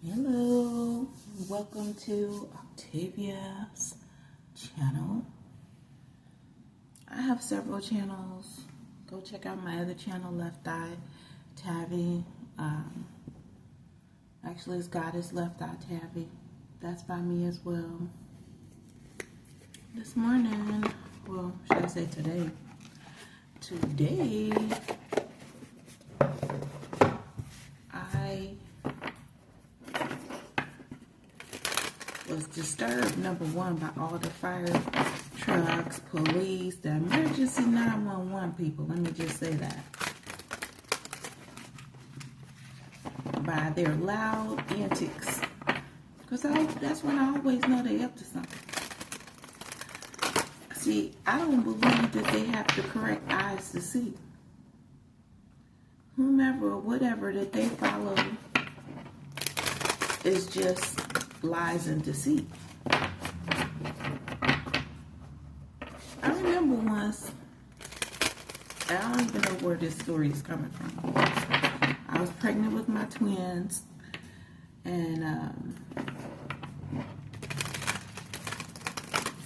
Hello, welcome to Octavia's channel. I have several channels. Go check out my other channel, Left Eye Tavy. Actually, it's Goddess Left Eye Tavy. That's by me as well. This morning, well, should I say today? Today, I was disturbed, number one, by all the fire trucks, police, the emergency 911 people, let me just say that, by their loud antics, because that's when I always know they're up to something. See, I don't believe that they have the correct eyes to see. Whomever or whatever that they follow is just lies and deceit. I remember once, I don't even know where this story is coming from. I was pregnant with my twins, and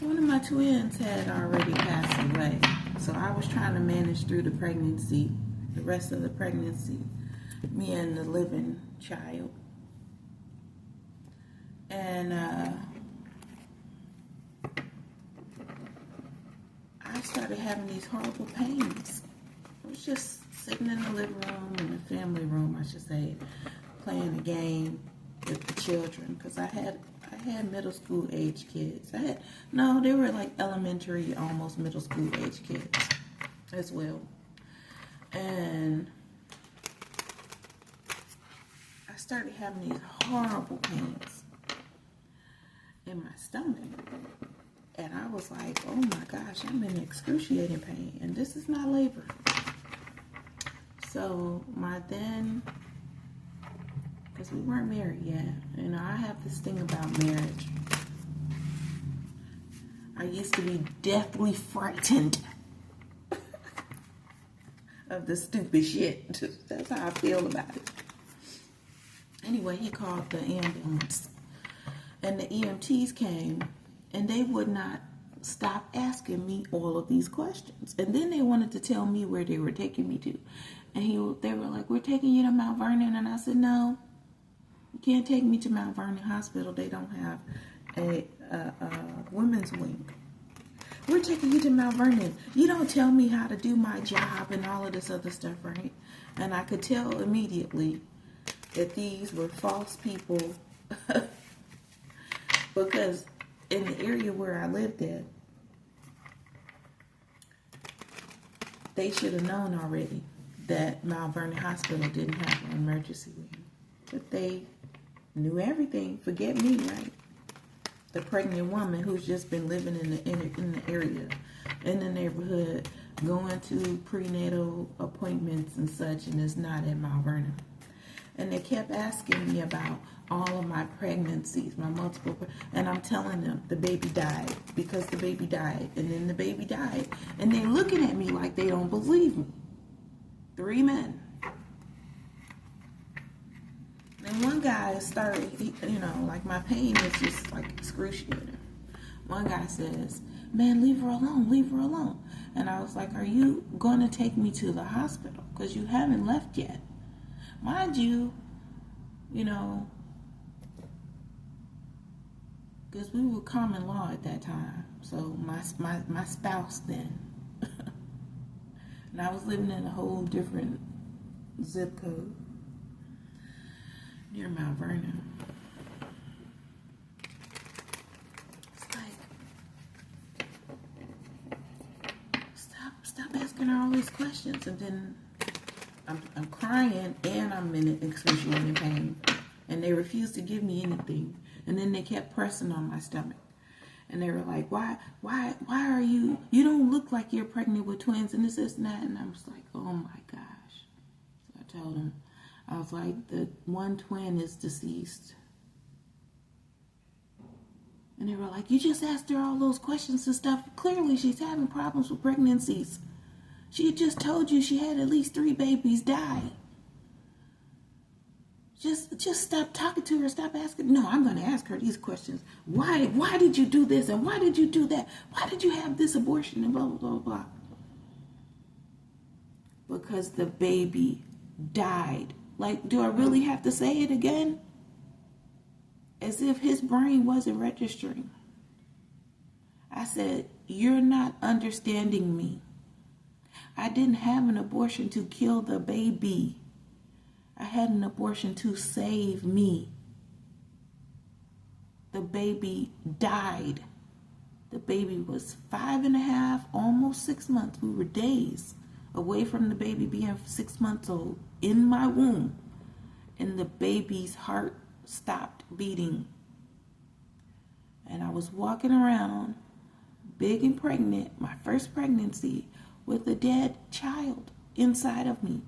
one of my twins had already passed away. So I was trying to manage through the pregnancy, the rest of the pregnancy, me and the living child. And I started having these horrible pains. I was just sitting in the living room, in the family room, I should say, playing a game with the children, because I had middle school age kids. They were like elementary, almost middle school age kids as well. And I started having these horrible pains in my stomach, and I was like, oh my gosh, I'm in excruciating pain, and this is not labor. So because we weren't married yet, I have this thing about marriage. I used to be deathly frightened of the stupid shit. That's how I feel about it. Anyway, he called the ambulance. And the EMTs came, and they would not stop asking me all of these questions. And then they wanted to tell me where they were taking me to. And they were like, we're taking you to Mount Vernon. And I said, no, you can't take me to Mount Vernon Hospital. They don't have a women's wing. We're taking you to Mount Vernon. You don't tell me how to do my job and all of this other stuff, right? And I could tell immediately that these were false people. Because in the area where I lived at, they should have known already that Mount Vernon Hospital didn't have an emergency wing. But they knew everything. Forget me, right? The pregnant woman who's just been living in the area, in the neighborhood, going to prenatal appointments and such, and is not at Mount Vernon. And they kept asking me about all of my pregnancies, my multiple, and I'm telling them the baby died because the baby died, and then the baby died, and they're looking at me like they don't believe me. 3 men. And one guy started, like my pain is just like excruciating. One guy says, man, leave her alone, leave her alone. And I was like, are you going to take me to the hospital? Because you haven't left yet. Mind you, because we were common law at that time. So my spouse then. And I was living in a whole different zip code near Mount Vernon. It's like, stop asking her all these questions. And then I'm crying and I'm in excruciating pain. And they refused to give me anything. And then they kept pressing on my stomach. And they were like, why are you don't look like you're pregnant with twins and this and that. And I was like, oh my gosh. So I told them, I was like, the one twin is deceased. And they were like, you just asked her all those questions and stuff. Clearly she's having problems with pregnancies. She had just told you she had at least 3 babies die. Just stop talking to her. Stop asking. No, I'm going to ask her these questions. Why did you do this? And why did you do that? Why did you have this abortion? And blah, blah, blah, blah. Because the baby died. Like, do I really have to say it again? As if his brain wasn't registering. I said, you're not understanding me. I didn't have an abortion to kill the baby. I had an abortion to save me. The baby died. The baby was 5.5, almost 6 months. We were days away from the baby being 6 months old in my womb. And the baby's heart stopped beating. And I was walking around, big and pregnant, my first pregnancy, with a dead child inside of me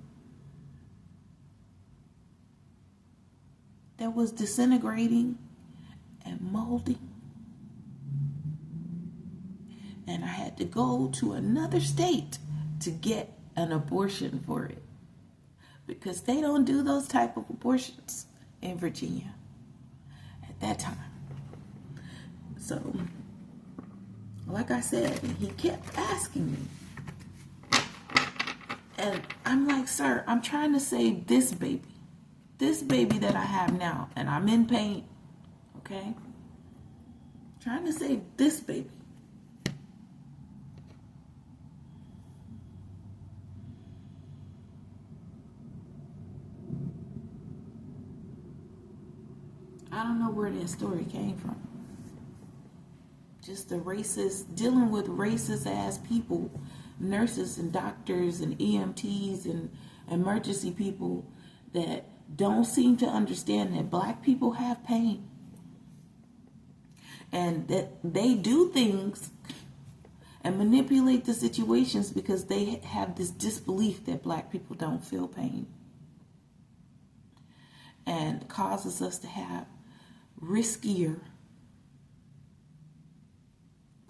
that was disintegrating and molding. And I had to go to another state to get an abortion for it, because they don't do those type of abortions in Virginia at that time. So, like I said, he kept asking me. And I'm like, sir, I'm trying to save this baby. This baby that I have now. And I'm in pain. Okay? Trying to save this baby. I don't know where that story came from. Just the racist, dealing with racist ass people, nurses and doctors and EMTs and emergency people that don't seem to understand that black people have pain. And that they do things and manipulate the situations because they have this disbelief that black people don't feel pain. And causes us to have riskier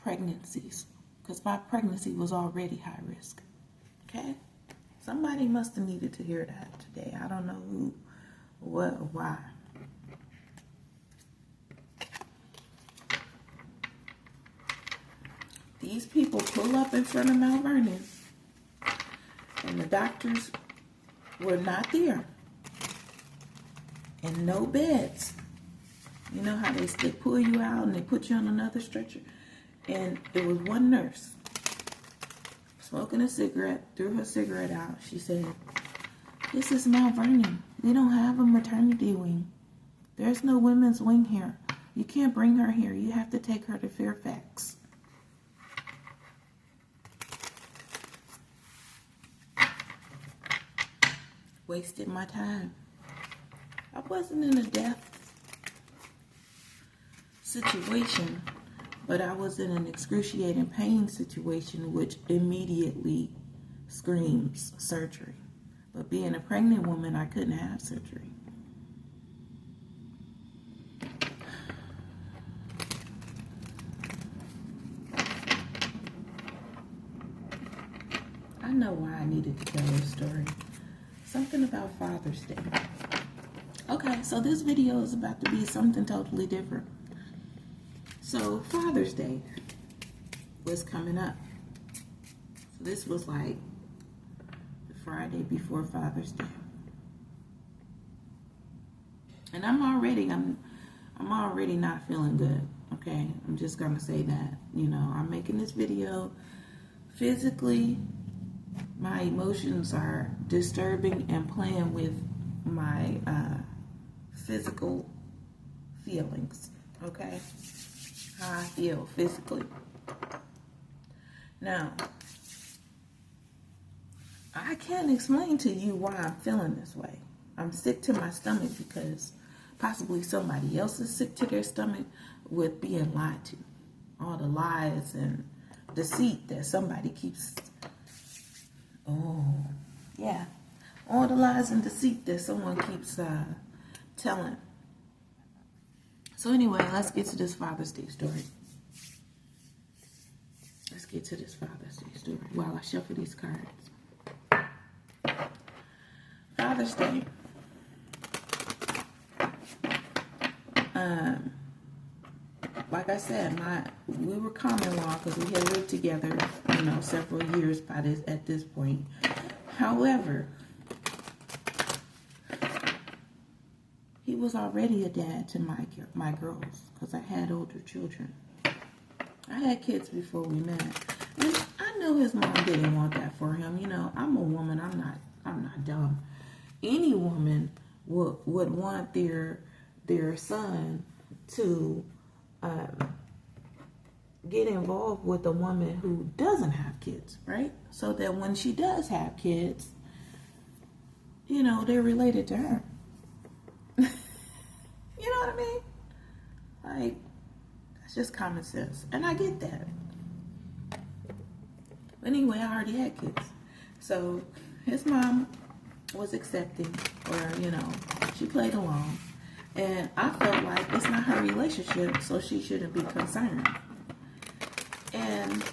pregnancies, because my pregnancy was already high risk. Okay? Somebody must have needed to hear that today. I don't know who, what, or why. These people pull up in front of Mount Vernon, and the doctors were not there, and no beds. You know how they pull you out and they put you on another stretcher? And it was one nurse smoking a cigarette, threw her cigarette out. She said, "This is Mount Vernon. We don't have a maternity wing. There's no women's wing here. You can't bring her here. You have to take her to Fairfax." Wasted my time. I wasn't in a death situation, but I was in an excruciating pain situation, which immediately screams surgery. But being a pregnant woman, I couldn't have surgery. I know why I needed to tell this story. Something about Father's Day. Okay, so this video is about to be something totally different. So Father's Day was coming up. So this was like the Friday before Father's Day. And I'm already not feeling good. Okay, I'm just gonna say that. You know, I'm making this video physically. My emotions are disturbing and playing with my physical feelings. Okay, how I feel physically. Now, I can't explain to you why I'm feeling this way. I'm sick to my stomach because possibly somebody else is sick to their stomach with being lied to. All the lies and deceit that somebody keeps. Oh, yeah. All the lies and deceit that someone keeps telling. So anyway, let's get to this Father's Day story. Let's get to this Father's Day story while I shuffle these cards. Father's Day. Like I said, we were common law because we had lived together, you know, several years at this point. However, he was already a dad to my girls because I had older children. I had kids before we met, and I know his mom didn't want that for him. You know, I'm a woman. I'm not dumb. Any woman would want their son to get involved with a woman who doesn't have kids, right? So that when she does have kids, you know, they're related to her. You know what I mean? Like, that's just common sense. And I get that. But anyway, I already had kids. So his mom was accepting, or, you know, she played along. And I felt like it's not her relationship, so she shouldn't be concerned. And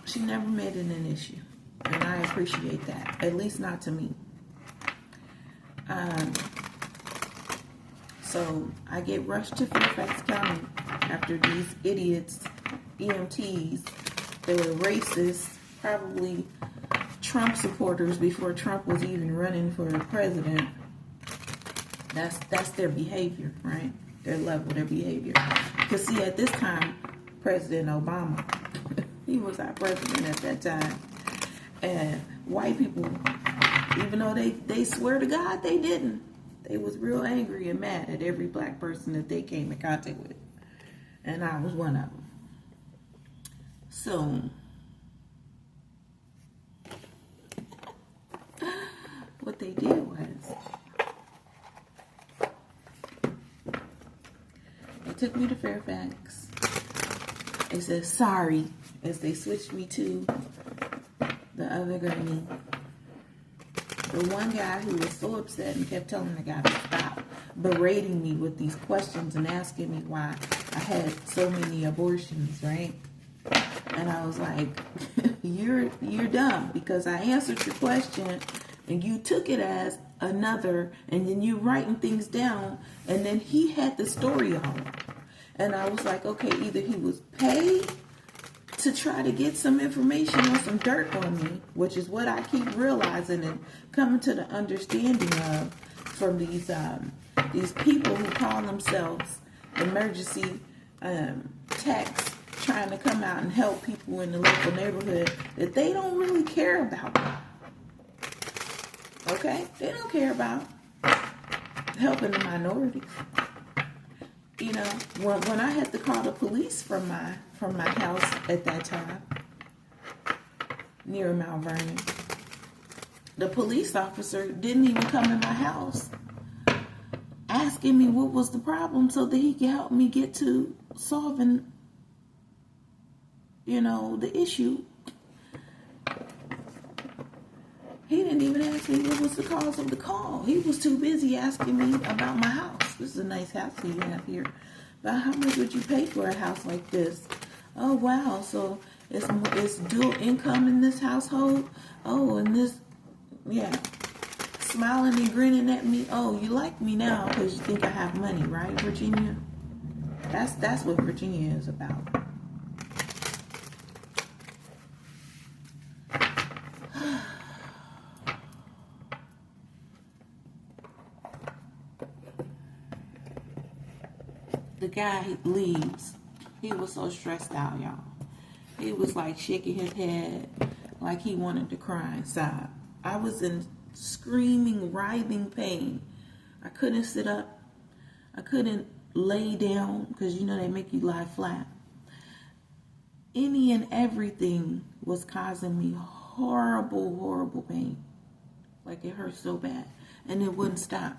she never made it an issue. And I appreciate that. At least not to me. So I get rushed to Fairfax County after these idiots, EMTs, they were racist, probably Trump supporters before Trump was even running for president. That's their behavior, right? Their level, their behavior. Because see, at this time, President Obama, he was our president at that time. And white people, even though they swear to God they didn't, they was real angry and mad at every black person that they came in contact with. And I was one of them. So, what they did was, they took me to Fairfax. They said sorry as they switched me to the other gurney. The one guy who was so upset and kept telling the guy to stop berating me with these questions and asking me why I had so many abortions, right? And I was like, you're dumb because I answered your question and you took it as another, and then you writing things down, and then he had the story on. And I was like, okay, either he was paid to try to get some information or some dirt on me, which is what I keep realizing and coming to the understanding of from these people who call themselves emergency techs trying to come out and help people in the local neighborhood that they don't really care about. Okay? They don't care about helping the minorities. You know, when I had to call the police from my house at that time, near Mount Vernon, the police officer didn't even come in my house asking me what was the problem so that he could help me get to solving, you know, the issue. He didn't even ask me what was the cause of the call. He was too busy asking me about my house. This is a nice house you have here. But how much would you pay for a house like this? Oh, wow. So it's dual income in this household? Oh, and this, yeah. Smiling and grinning at me. Oh, you like me now because you think I have money, right, Virginia? That's what Virginia is about. The guy leaves. He was so stressed out, y'all. He was like shaking his head like he wanted to cry inside. I was in screaming, writhing pain. I couldn't sit up. I couldn't lay down because, you know, they make you lie flat. Any and everything was causing me horrible, horrible pain. Like it hurt so bad. And it wouldn't stop.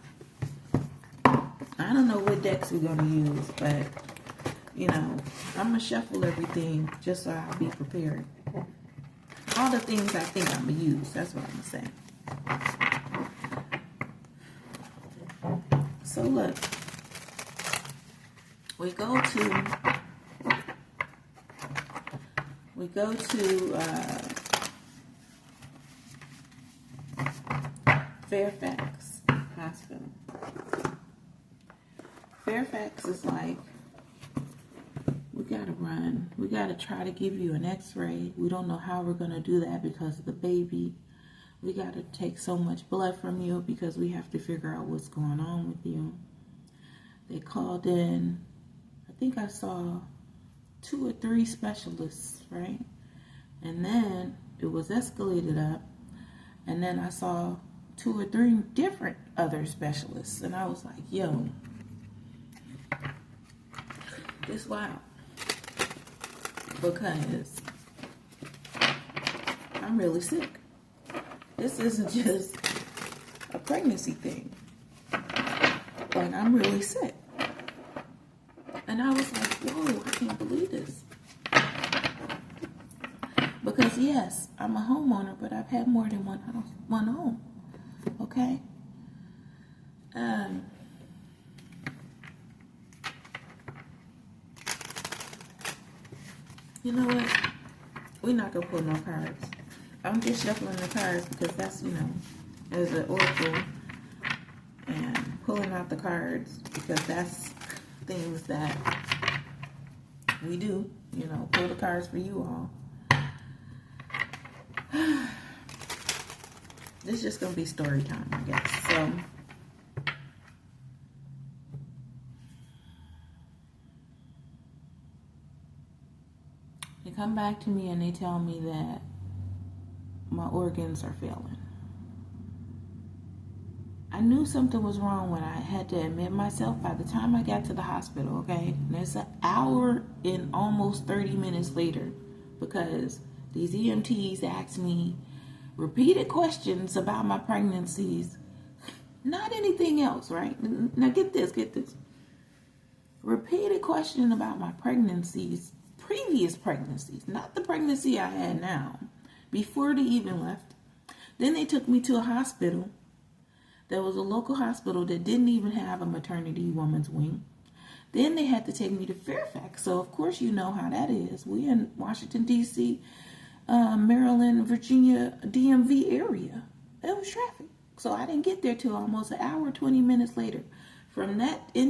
I don't know what decks we're going to use, but, you know, I'm going to shuffle everything just so I'll be prepared. All the things I think I'm going to use, that's what I'm going to say. So, look. We go to Fairfax Hospital. Fairfax is like, we gotta run. We gotta try to give you an x-ray. We don't know how we're gonna do that because of the baby. We gotta take so much blood from you because we have to figure out what's going on with you. They called in, I think I saw 2 or 3 specialists, right? And then it was escalated up. And then I saw 2 or 3 different other specialists. And I was like, yo, it's wild. Because I'm really sick. This isn't just a pregnancy thing. But I'm really sick. And I was like, whoa, I can't believe this. Because yes, I'm a homeowner, but I've had more than one home. Okay? You know what? We're not gonna pull no cards. I'm just shuffling the cards because that's, as an oracle, and pulling out the cards because that's things that we do. Pull the cards for you all. This is just gonna be story time, I guess. So they come back to me and they tell me that my organs are failing. I knew something was wrong when I had to admit myself by the time I got to the hospital, okay? And it's an hour and almost 30 minutes later because these EMTs asked me repeated questions about my pregnancies. Not anything else, right? Now get this. Repeated question about my pregnancies, previous pregnancies, not the pregnancy I had now, before they even left. Then they took me to a hospital. There was a local hospital that didn't even have a maternity woman's wing. Then they had to take me to Fairfax. So, of course, you know how that is. We in Washington, D.C., Maryland, Virginia, DMV area. There was traffic. So I didn't get there till almost an hour, 20 minutes later. In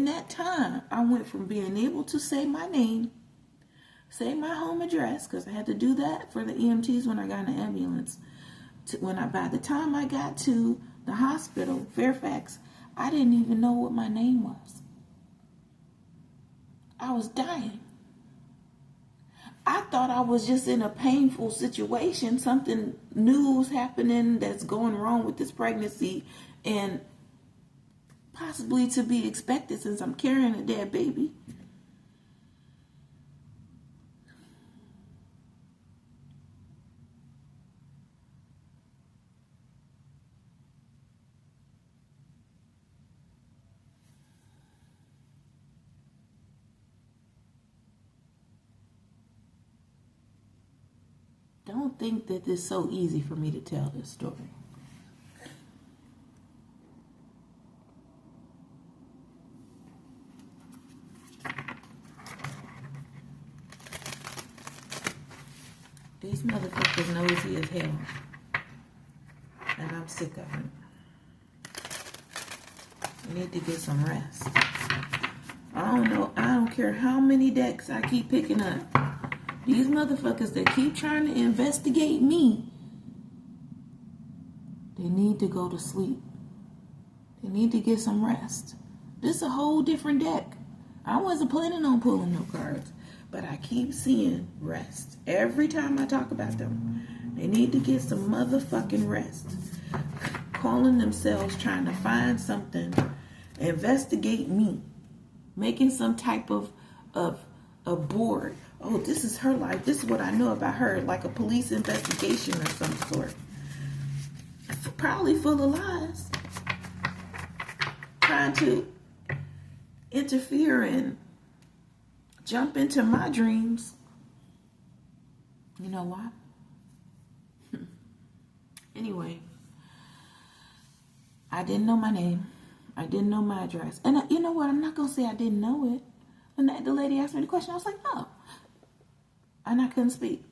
that time, I went from being able to say my name, say my home address, because I had to do that for the EMTs when I got in the ambulance. By the time I got to the hospital, Fairfax, I didn't even know what my name was. I was dying. I thought I was just in a painful situation, something new was happening that's going wrong with this pregnancy and possibly to be expected since I'm carrying a dead baby. Don't think that it's so easy for me to tell this story. These motherfuckers nosy as hell. And I'm sick of it. I need to get some rest. I don't know. I don't care how many decks I keep picking up. These motherfuckers that keep trying to investigate me, they need to go to sleep. They need to get some rest. This is a whole different deck. I wasn't planning on pulling no cards, but I keep seeing rest. Every time I talk about them, they need to get some motherfucking rest. Calling themselves trying to find something, investigate me, making some type of a board. Oh, this is her life. This is what I know about her. Like a police investigation or some sort. Probably full of lies. Trying to interfere and jump into my dreams. You know why? Anyway, I didn't know my name. I didn't know my address. And you know what? I'm not going to say I didn't know it. When the lady asked me the question, I was like, no. And I couldn't speak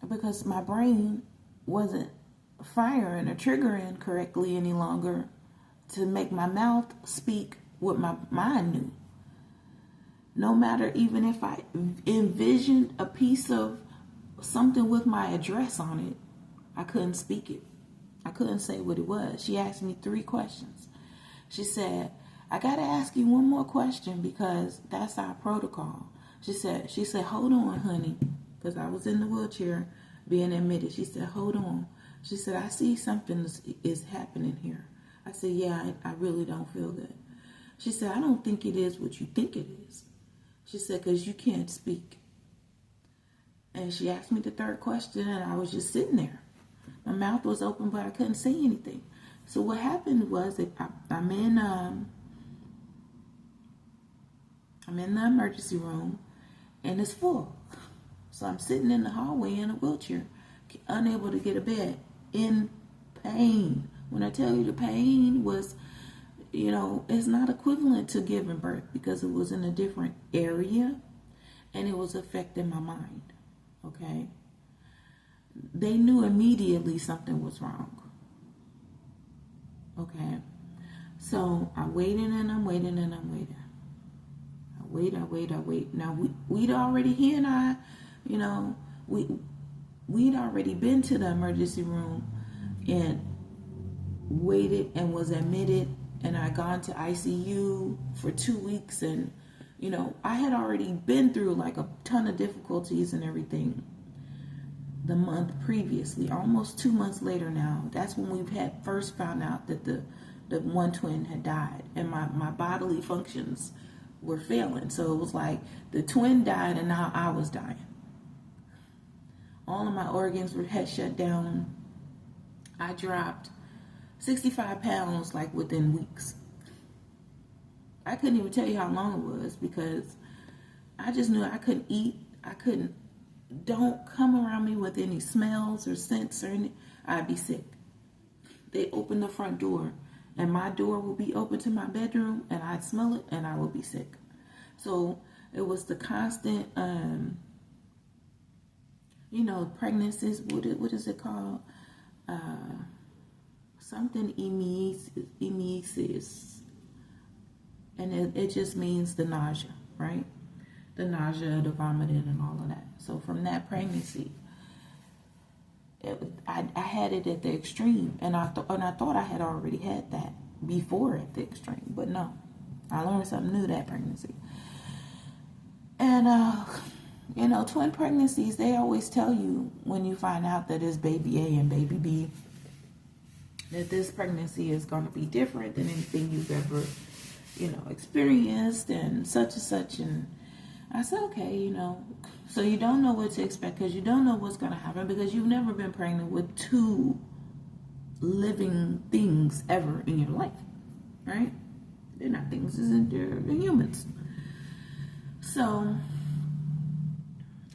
because my brain wasn't firing or triggering correctly any longer to make my mouth speak what my mind knew. No matter even if I envisioned a piece of something with my address on it, I couldn't speak it. I couldn't say what it was. She asked me 3 questions. She said, I got to ask you one more question because that's our protocol. She said, hold on, honey, because I was in the wheelchair being admitted. She said, hold on. She said, I see something is happening here. I said, yeah, I really don't feel good. She said, I don't think it is what you think it is. She said, because you can't speak. And she asked me the 3rd question, and I was just sitting there. My mouth was open, but I couldn't say anything. So what happened was that I'm in the emergency room, and it's full. So I'm sitting in the hallway in a wheelchair, unable to get a bed, in pain. When I tell you the pain was, it's not equivalent to giving birth because it was in a different area, and it was affecting my mind. Okay? They knew immediately something was wrong. Okay? So I'm waiting and I'm waiting and I'm waiting. I wait. Now, we'd already, he and I, we'd already been to the emergency room and waited and was admitted, and I gone to ICU for 2 weeks, and, I had already been through like a ton of difficulties and everything the month previously. Almost 2 months later now, that's when we had first found out that the one twin had died, and my bodily functions were failing. So it was like the twin died and now I was dying. All of my organs had shut down. I dropped 65 pounds like within weeks. I couldn't even tell you how long it was because I just knew I couldn't eat. Don't come around me with any smells or scents or anything. I'd be sick. They opened the front door and my door would be open to my bedroom and I'd smell it and I would be sick. So it was the constant, pregnancies. What is it called? Something emesis. And it just means the nausea, right? The nausea, the vomiting, and all of that. So from that pregnancy, I had it at the extreme, and I thought I had already had that before at the extreme, but no, I learned something new that pregnancy. And twin pregnancies, they always tell you when you find out that it's baby A and baby B, that this pregnancy is going to be different than anything you've ever, experienced, and such. And I said, okay, so you don't know what to expect because you don't know what's going to happen because you've never been pregnant with 2 living things ever in your life, right? They're not things, they're humans. So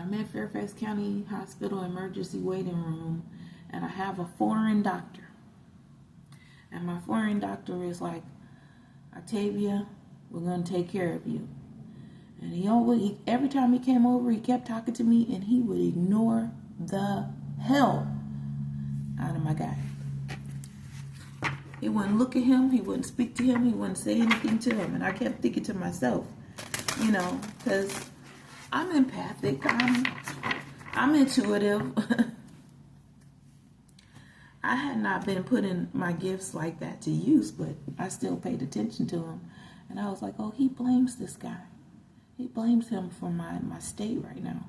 I'm in Fairfax County Hospital emergency waiting room, and I have a foreign doctor. And my foreign doctor is like, Octavia, we're going to take care of you. And he every time he came over, he kept talking to me, and he would ignore the hell out of my guy. He wouldn't look at him. He wouldn't speak to him. He wouldn't say anything to him. And I kept thinking to myself, because I'm empathic. I'm intuitive. I had not been putting my gifts like that to use, but I still paid attention to him. And I was like, oh, he blames this guy. He blames him for my state right now.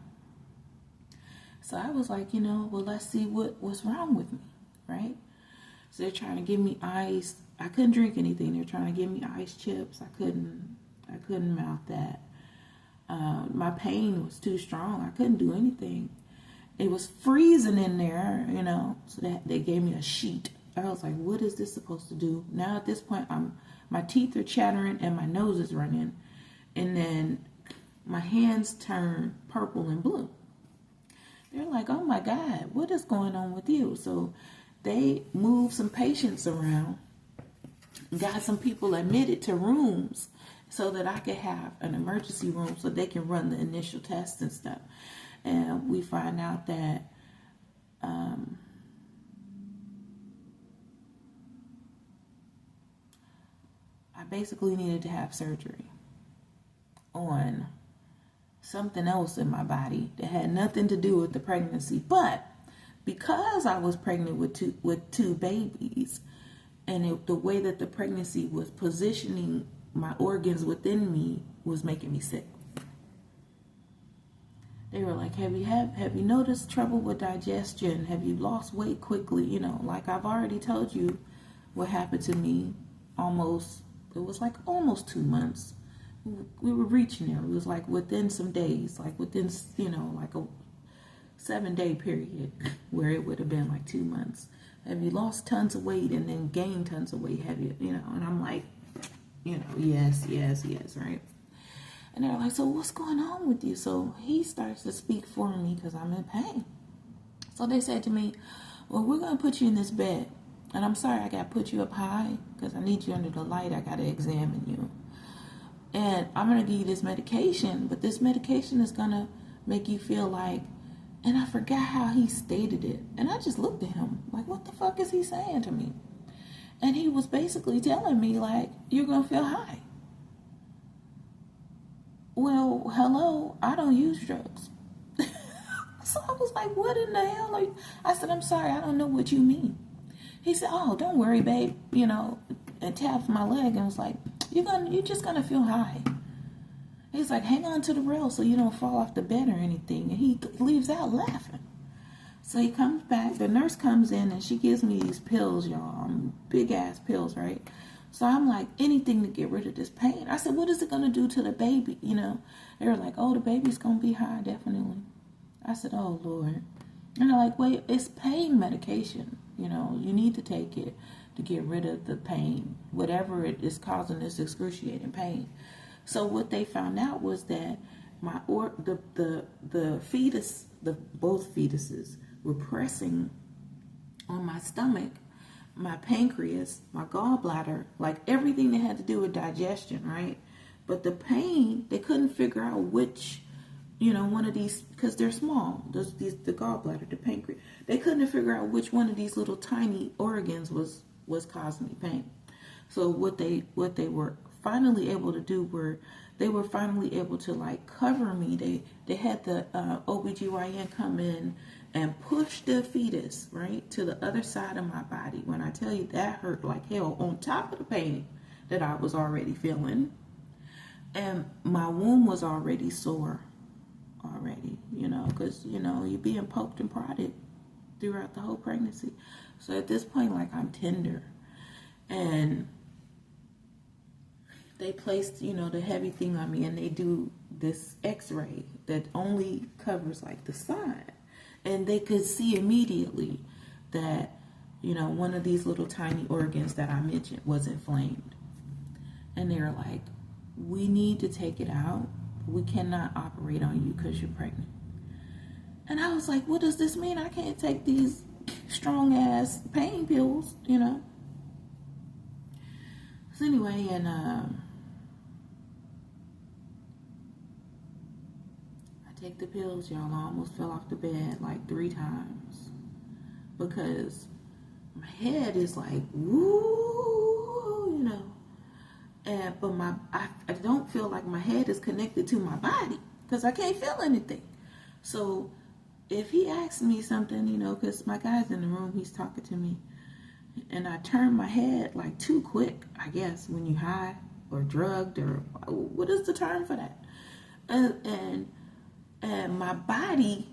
So I was like, well, let's see what's wrong with me, right? So they're trying to give me ice. I couldn't drink anything. They're trying to give me ice chips. I couldn't mouth that. My pain was too strong. I couldn't do anything. It was freezing in there, so they gave me a sheet. I was like, what is this supposed to do? Now at this point, my teeth are chattering and my nose is running. And then my hands turn purple and blue. They're like, oh my God, what is going on with you? So they moved some patients around, got some people admitted to rooms so that I could have an emergency room so they can run the initial tests and stuff. And we find out that I basically needed to have surgery on something else in my body that had nothing to do with the pregnancy. But because I was pregnant with two babies, and the way that the pregnancy was positioning my organs within me was making me sick. They were like, have you noticed trouble with digestion? Have you lost weight quickly? You know, like I've already told you what happened to me almost 2 months. We were reaching there. It was like within some days, like within, like a 7-day period where it would have been like 2 months. Have you lost tons of weight and then gained tons of weight? Have you, and I'm like, yes, right? And they're like, so what's going on with you? So he starts to speak for me because I'm in pain. So they said to me, well, we're going to put you in this bed. And I'm sorry, I got to put you up high because I need you under the light. I got to examine you. And I'm going to give you this medication, but this medication is going to make you feel like, and I forgot how he stated it. And I just looked at him like, what the fuck is he saying to me? And he was basically telling me like, you're going to feel high. Well, hello, I don't use drugs. So I was like, what in the hell are you? I said, I'm sorry, I don't know what you mean. He said, oh, don't worry, babe, and tapped my leg and was like, you're just gonna feel high. He's like, hang on to the rail so you don't fall off the bed or anything. And he leaves out laughing. So he comes back, the nurse comes in and she gives me these pills, y'all, big ass pills, right? So I'm like, anything to get rid of this pain. I said, what is it going to do to the baby? They were like, oh, the baby's going to be high, definitely. I said, oh, Lord. And they're like, wait, it's pain medication. You need to take it to get rid of the pain, whatever it is causing this excruciating pain. So what they found out was that the fetus, both fetuses were pressing on my stomach, my pancreas, my gallbladder, like everything that had to do with digestion, right? But the pain, they couldn't figure out which, one of these, because they're small, the gallbladder, the pancreas, they couldn't figure out which one of these little tiny organs was causing me pain. So what they were finally able to do were, they were finally able to like cover me. They had the OBGYN come in and push the fetus, right, to the other side of my body. When I tell you that hurt like hell, on top of the pain that I was already feeling. And my womb was already sore already, because, you're being poked and prodded throughout the whole pregnancy. So at this point, like, I'm tender. And they placed, the heavy thing on me, and they do this x-ray that only covers, like, the side. And they could see immediately that, one of these little tiny organs that I mentioned was inflamed. And they were like, we need to take it out. We cannot operate on you because you're pregnant. And I was like, what does this mean? I can't take these strong ass pain pills, So anyway, and I take the pills, y'all. I almost fell off the bed like 3 times because my head is like, woo, but I don't feel like my head is connected to my body because I can't feel anything. So if he asks me something, because my guy's in the room, he's talking to me, and I turn my head like too quick, I guess, when you're high or drugged, or what is the term for that? And my body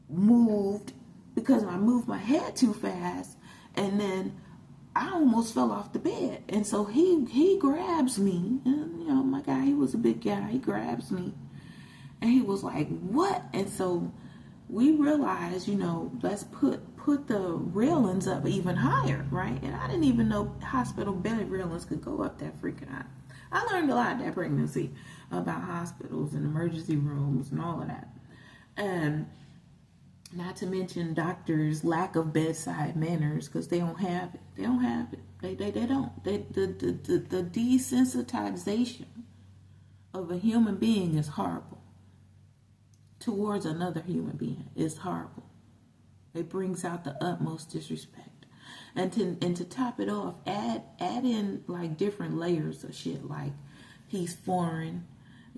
moved because I moved my head too fast, and then I almost fell off the bed. And so he grabs me, and my guy, he was a big guy, he grabs me, and he was like, what? And so we realized, let's put the railings up even higher, right? And I didn't even know hospital bed railings could go up that freaking high. I learned a lot that pregnancy about hospitals and emergency rooms and all of that. And not to mention doctors' lack of bedside manners, because they don't have it. They don't have it. They don't. The desensitization of a human being is horrible. Towards another human being is horrible. It brings out the utmost disrespect. And to top it off, add in like different layers of shit, like he's foreign,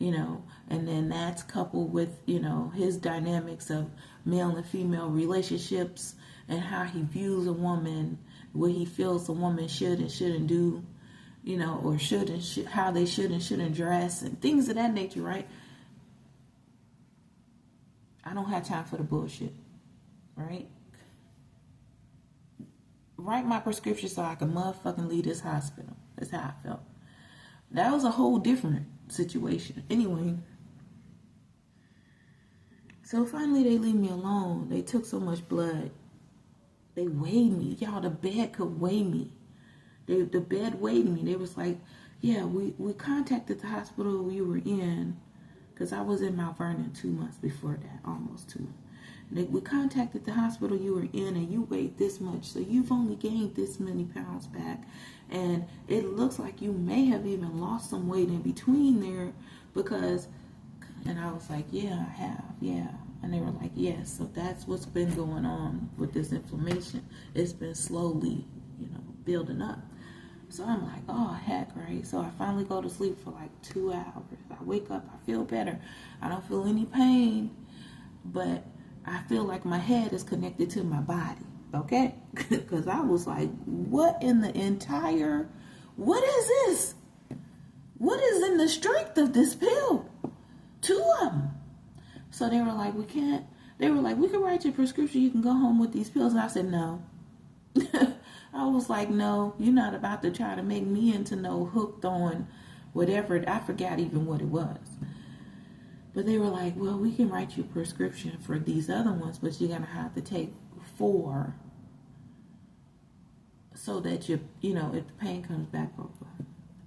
you know, and then that's coupled with, you know, his dynamics of male and female relationships and how he views a woman, what he feels a woman should and shouldn't do, you know, or how they should and shouldn't dress and things of that nature, right? I don't have time for the bullshit, right? Write my prescription so I can motherfucking leave this hospital. That's how I felt. That was a whole different situation. Anyway, so finally they leave me alone. They took so much blood. They weighed me. Y'all, the bed could weigh me. The bed weighed me. They was like, yeah, we contacted the hospital you were in, because I was in Mount Vernon 2 months before that, almost 2 months. We contacted the hospital you were in, and you weighed this much, so you've only gained this many pounds back, and it looks like you may have even lost some weight in between there, because, and I was like, yeah, I have, yeah. And they were like, yes, so that's what's been going on with this inflammation. It's been slowly, you know, building up. So I'm like, oh, heck, right? So I finally go to sleep for like 2 hours. I wake up, I feel better. I don't feel any pain, but I feel like my head is connected to my body, okay? Because I was like, what in the entire, what is this? What is in the strength of this pill? 2 of them. So they were like, we can't, they were like, we can write your prescription, you can go home with these pills. And I said, no. I was like, no, you're not about to try to make me into no hooked on whatever. I forgot even what it was. But they were like, well, we can write you a prescription for these other ones, but you're going to have to take 4 so that you know, if the pain comes back over.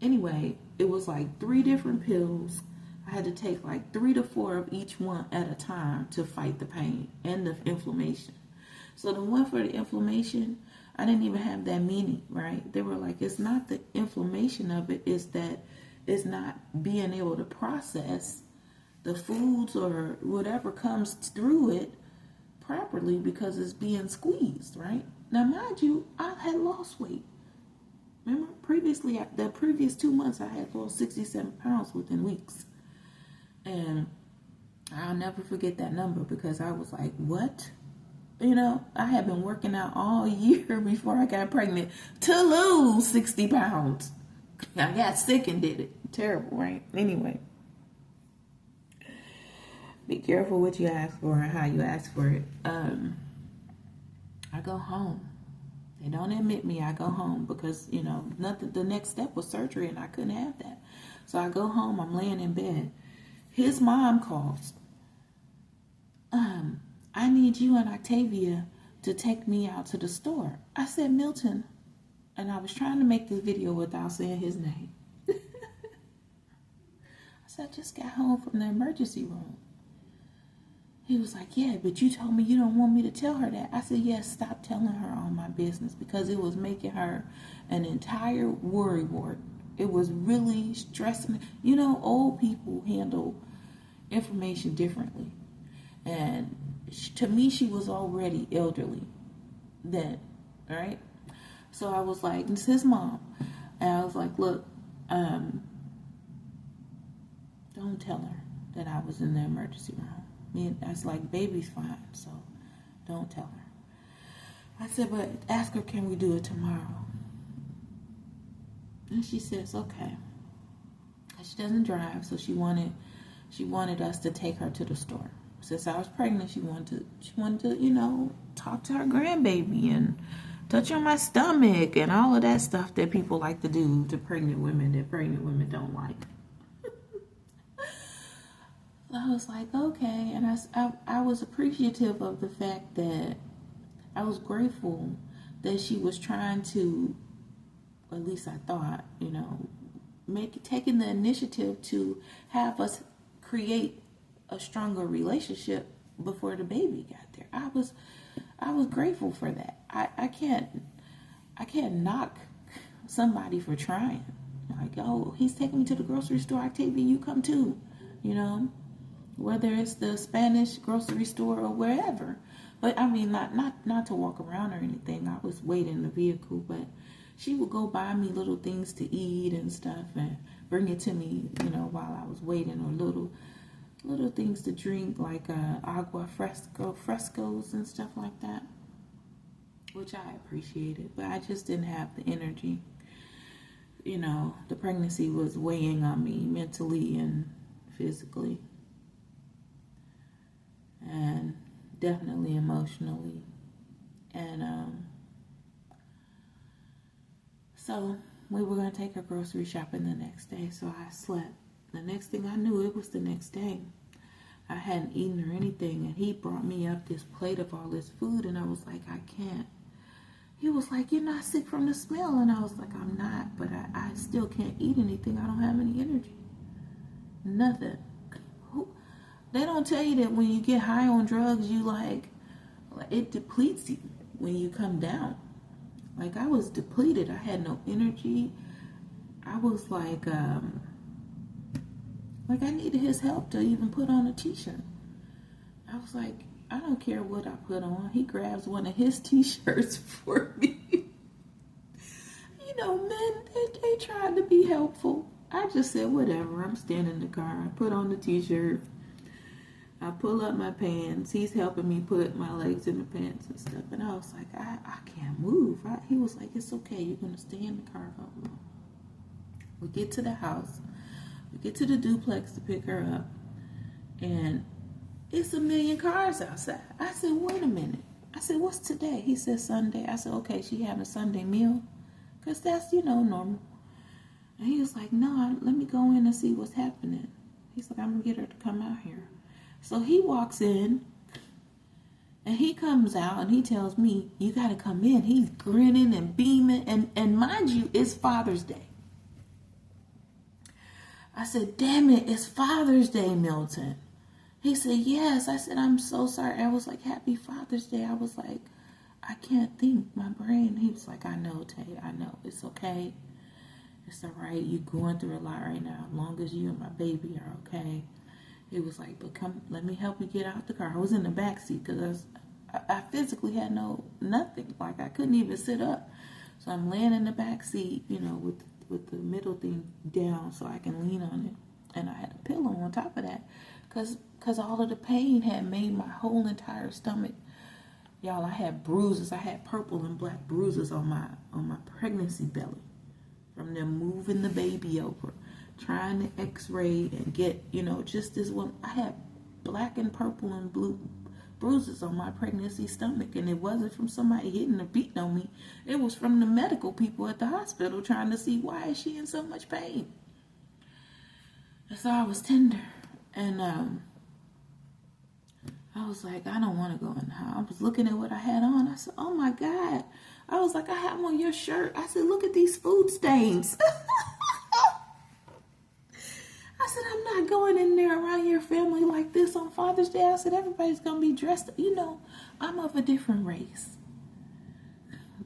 Anyway, it was like 3 different pills. I had to take like 3 to 4 of each one at a time to fight the pain and the inflammation. So the one for the inflammation, I didn't even have that many, right? They were like, it's not the inflammation of it, it's that it's not being able to process the foods or whatever comes through it properly because it's being squeezed, right? Now, mind you, I had lost weight. Remember, previously, the previous 2 months, I had lost 67 pounds within weeks. And I'll never forget that number because I was like, what? You know, I had been working out all year before I got pregnant to lose 60 pounds. I got sick and did it. Terrible, right? Anyway. Be careful what you ask for and how you ask for it. I go home. They don't admit me. I go home because, you know, nothing. The next step was surgery and I couldn't have that. So I go home. I'm laying in bed. His mom calls. I need you and Octavia to take me out to the store. I said, Milton. And I was trying to make this video without saying his name. I said, I just got home from the emergency room. He was like, yeah, but you told me you don't want me to tell her that. I said, yes, stop telling her all my business because it was making her an entire worry wart. It was really stressing. You know, old people handle information differently. And to me, she was already elderly then, right? So I was like, it's his mom. And I was like, look, don't tell her that I was in the emergency room. I was like, baby's fine, so don't tell her. I said, but ask her, can we do it tomorrow? And she says, okay. She doesn't drive, so she wanted us to take her to the store. Since I was pregnant, she wanted to, you know, talk to her grandbaby and touch on my stomach and all of that stuff that people like to do to pregnant women that pregnant women don't like. I was like, okay, and I was appreciative of the fact that I was grateful that she was trying to, at least I thought, you know, taking the initiative to have us create a stronger relationship before the baby got there. I was grateful for that. I can't knock somebody for trying. Like, oh, he's taking me to the grocery store, Octavia, you come too, you know, whether it's the Spanish grocery store or wherever. But I mean, not to walk around or anything. I was waiting in the vehicle, but she would go buy me little things to eat and stuff and bring it to me, you know, while I was waiting, or little things to drink, like agua frescos and stuff like that, which I appreciated, but I just didn't have the energy. You know, the pregnancy was weighing on me mentally and physically, and definitely emotionally. And so we were going to take her grocery shopping the next day, so I slept. The next thing I knew, it was the next day. I hadn't eaten or anything, and he brought me up this plate of all this food, and I was like, I can't. He was like, you're not sick from the smell, and I was like, I'm not, but I still can't eat anything. I don't have any energy. Nothing. They don't tell you that when you get high on drugs, you like it depletes you when you come down. Like, I was depleted. I had no energy. I was like I needed his help to even put on a t-shirt. I was like, I don't care what I put on. He grabs one of his t-shirts for me. You know, men, they tried to be helpful. I just said, whatever. I'm standing in the car. I put on the t-shirt. I pull up my pants. He's helping me put my legs in the pants and stuff. And I was like, I can't move. He was like, it's okay. You're going to stay in the car. We get to the house. We get to the duplex to pick her up. And it's a million cars outside. I said, wait a minute. I said, what's today? He said Sunday. I said, okay, she having a Sunday meal? Because that's, you know, normal. And he was like, no, let me go in and see what's happening. He's like, I'm going to get her to come out here. So he walks in, and he comes out, and he tells me, you got to come in. He's grinning and beaming, and mind you, it's Father's Day. I said, damn it, it's Father's Day, Milton. He said, yes. I said, I'm so sorry. I was like, happy Father's Day. I was like, I can't think, my brain. He was like, I know, Tay, I know. It's okay. It's all right. You're going through a lot right now. As long as you and my baby are okay. He was like, but come, let me help you get out the car. I was in the back seat because I physically had nothing. Like, I couldn't even sit up. So I'm laying in the back seat, you know, with the middle thing down so I can lean on it. And I had a pillow on top of that because all of the pain had made my whole entire stomach. Y'all, I had bruises. I had purple and black bruises on my pregnancy belly from them moving the baby over, trying to x-ray and get, you know, just this one. I had black and purple and blue bruises on my pregnancy stomach, and it wasn't from somebody hitting or beating on me. It was from the medical people at the hospital trying to see why is she in so much pain. And so I was tender, and I was like, I don't want to go in the house. I was looking at what I had on. I said, oh my God. I was like, I have on your shirt. I said, look at these food stains. I said, I'm not going in there around your family like this on Father's Day. I said, everybody's going to be dressed. You know, I'm of a different race.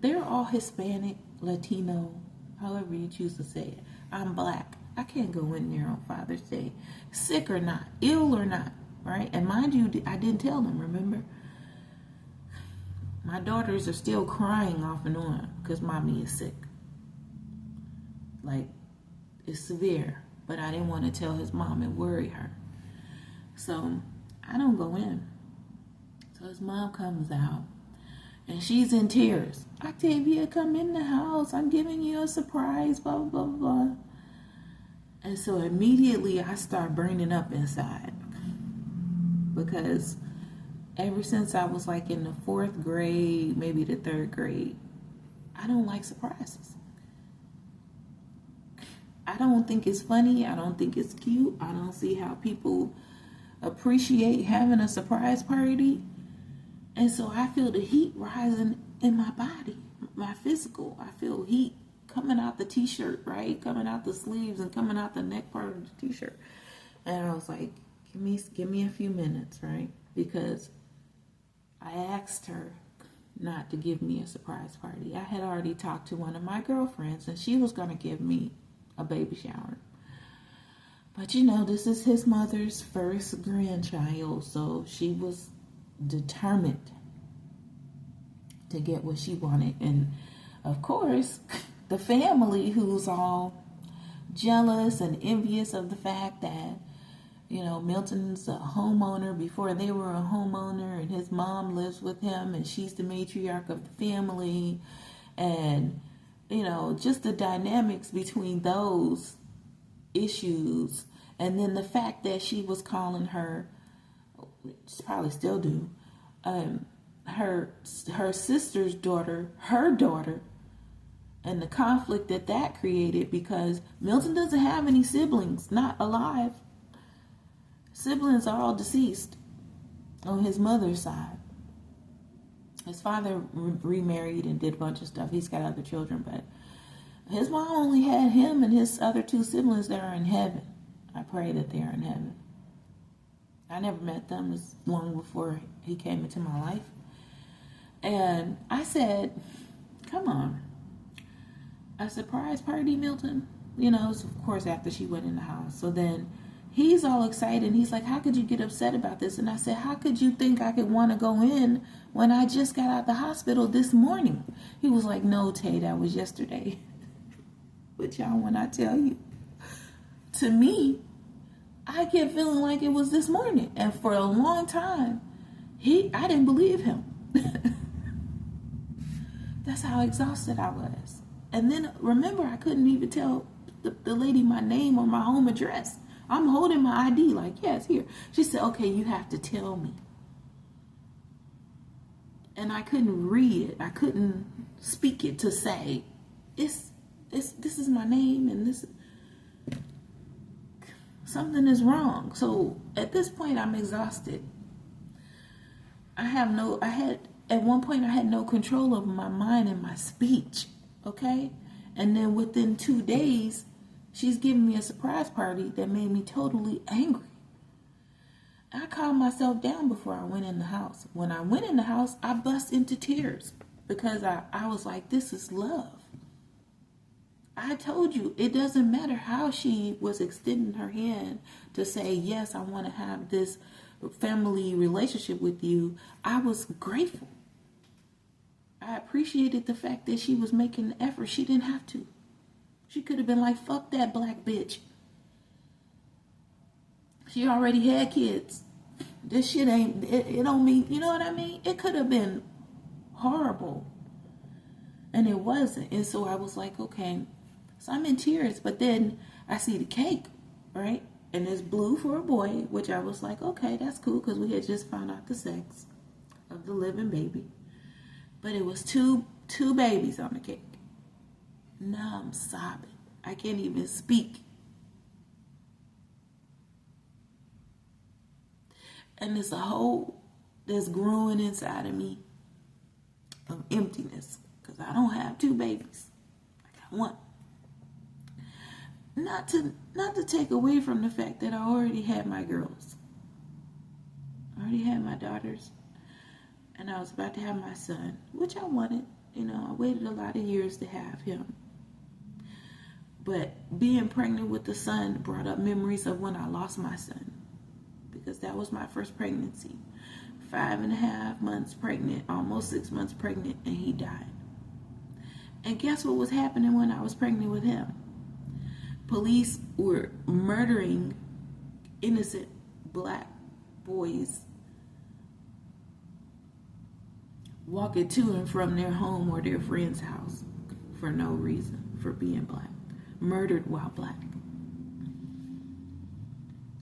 They're all Hispanic, Latino, however you choose to say it. I'm black. I can't go in there on Father's Day, sick or not, ill or not, right? And mind you, I didn't tell them, remember? My daughters are still crying off and on because mommy is sick. Like, it's severe. But I didn't want to tell his mom and worry her. So I don't go in. So his mom comes out, and she's in tears. Octavia, come in the house. I'm giving you a surprise, blah, blah, blah, blah. And so immediately I start burning up inside. Because ever since I was like in the 4th grade, maybe the 3rd grade, I don't like surprises. I don't think it's funny. I don't think it's cute. I don't see how people appreciate having a surprise party. And so I feel the heat rising in my body, my physical. I feel heat coming out the t-shirt, right? Coming out the sleeves and coming out the neck part of the t-shirt. And I was like, give me a few minutes, right? Because I asked her not to give me a surprise party. I had already talked to one of my girlfriends, and she was going to give me a baby shower. But you know, this is his mother's first grandchild, so she was determined to get what she wanted. And of course, the family who's all jealous and envious of the fact that, you know, Milton's a homeowner before they were a homeowner, and his mom lives with him, and she's the matriarch of the family, and, you know, just the dynamics between those issues, and then the fact that she was calling her, she probably still do, her sister's daughter, her daughter, and the conflict that created, because Milton doesn't have any siblings, not alive. Siblings are all deceased on his mother's side. His father remarried and did a bunch of stuff. He's got other children, but his mom only had him and his other two siblings that are in heaven. I pray that they are in heaven. I never met them. It's long before he came into my life. And I said, come on. A surprise party, Milton? You know, so of course after she went in the house. So then he's all excited. And he's like, how could you get upset about this? And I said, how could you think I could want to go in when I just got out of the hospital this morning? He was like, no, Tay, that was yesterday. But y'all, when I tell you, to me, I kept feeling like it was this morning. And for a long time, I didn't believe him. That's how exhausted I was. And then, remember, I couldn't even tell the lady my name or my home address. I'm holding my ID like, yes, here. She said, okay, you have to tell me. And I couldn't read it. I couldn't speak it to say, this is my name, and this, something is wrong. So at this point, I'm exhausted. At one point, I had no control over my mind and my speech. Okay? And then within 2 days, she's giving me a surprise party that made me totally angry. I calmed myself down before I went in the house. When I went in the house, I bust into tears because I was like, this is love. I told you, it doesn't matter how she was extending her hand to say, yes, I want to have this family relationship with you. I was grateful. I appreciated the fact that she was making the effort. She didn't have to. She could have been like, fuck that black bitch. She already had kids. This shit ain't, it don't mean, you know what I mean? It could have been horrible. And it wasn't. And so I was like, okay. So I'm in tears. But then I see the cake, right? And it's blue for a boy, which I was like, okay, that's cool, because we had just found out the sex of the living baby. But it was two babies on the cake. Now I'm sobbing. I can't even speak. And there's a hole that's growing inside of me of emptiness, because I don't have 2 babies. I got 1. Not to take away from the fact that I already had my girls. I already had my daughters. And I was about to have my son, which I wanted. You know, I waited a lot of years to have him. But being pregnant with the son brought up memories of when I lost my son, because that was my first pregnancy. 5.5 months pregnant, almost 6 months pregnant, and he died. And guess what was happening when I was pregnant with him? Police were murdering innocent black boys walking to and from their home or their friend's house for no reason, for being black. Murdered while black.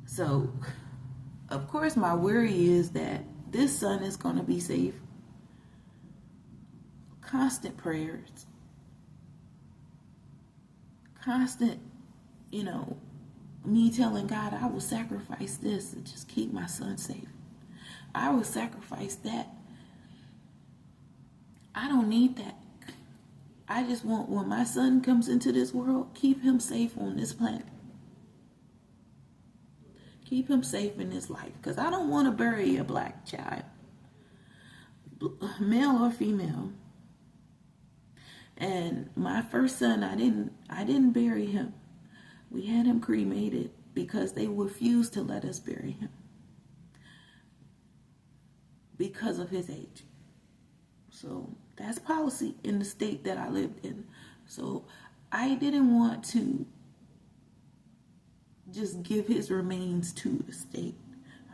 So, of course, my worry is that this son is going to be safe. Constant prayers. Constant, you know, me telling God, I will sacrifice this to just keep my son safe. I will sacrifice that. I don't need that. I just want, when my son comes into this world, keep him safe on this planet. Keep him safe in his life. Because I don't want to bury a black child. Male or female. And my first son, I didn't bury him. We had him cremated because they refused to let us bury him. Because of his age. So that's policy in the state that I lived in. So I didn't want to just give his remains to the state.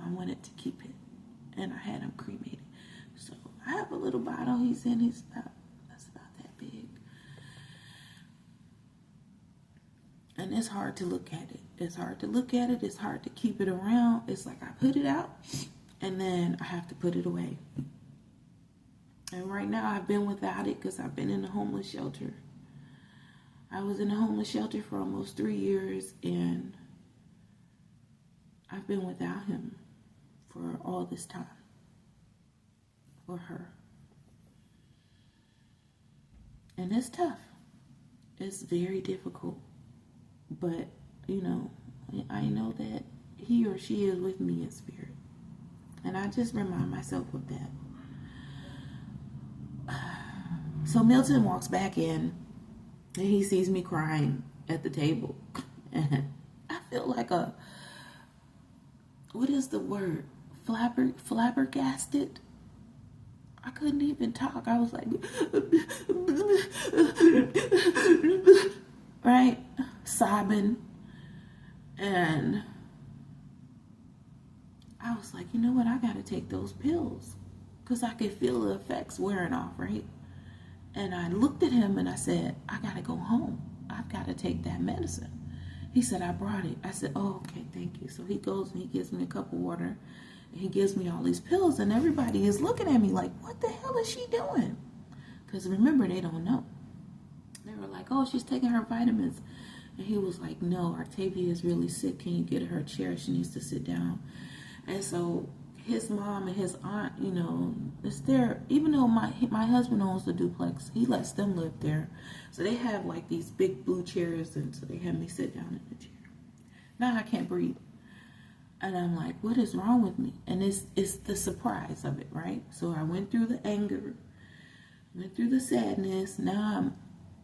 I wanted to keep it, and I had him cremated. So I have a little bottle he's in. That's about that big. And it's hard to look at it. It's hard to look at it. It's hard to keep it around. It's like I put it out, and then I have to put it away. And right now I've been without it because I've been in a homeless shelter. I was in a homeless shelter for almost 3 years, and I've been without him for all this time. For her. And it's tough. It's very difficult. But, you know, I know that he or she is with me in spirit. And I just remind myself of that. So Milton walks back in, and he sees me crying at the table. And I feel like what is the word? Flabbergasted? I couldn't even talk. I was like, right? Sobbing. And I was like, you know what? I got to take those pills. Because I could feel the effects wearing off, right? And I looked at him and I said, I got to go home. I've got to take that medicine. He said, I brought it. I said, oh, okay, thank you. So he goes and he gives me a cup of water. And he gives me all these pills. And everybody is looking at me like, what the hell is she doing? Because remember, they don't know. They were like, oh, she's taking her vitamins. And he was like, no, Octavia is really sick. Can you get her a chair? She needs to sit down. And so his mom and his aunt, you know, it's there. Even though my husband owns the duplex, he lets them live there. So they have like these big blue chairs, and so they have me sit down in the chair. Now I can't breathe. And I'm like, what is wrong with me? And it's the surprise of it, right? So I went through the anger, went through the sadness. Now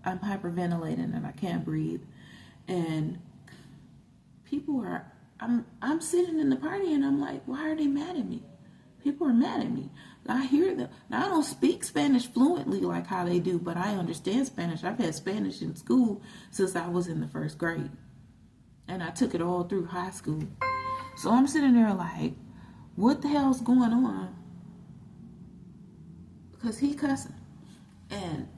I'm hyperventilating and I can't breathe. And people are, I'm sitting in the party and I'm like, why are they mad at me? People are mad at me. I hear them. Now I don't speak Spanish fluently like how they do, but I understand Spanish. I've had Spanish in school since I was in the 1st grade. And I took it all through high school. So I'm sitting there like, what the hell's going on? Because he cussing. And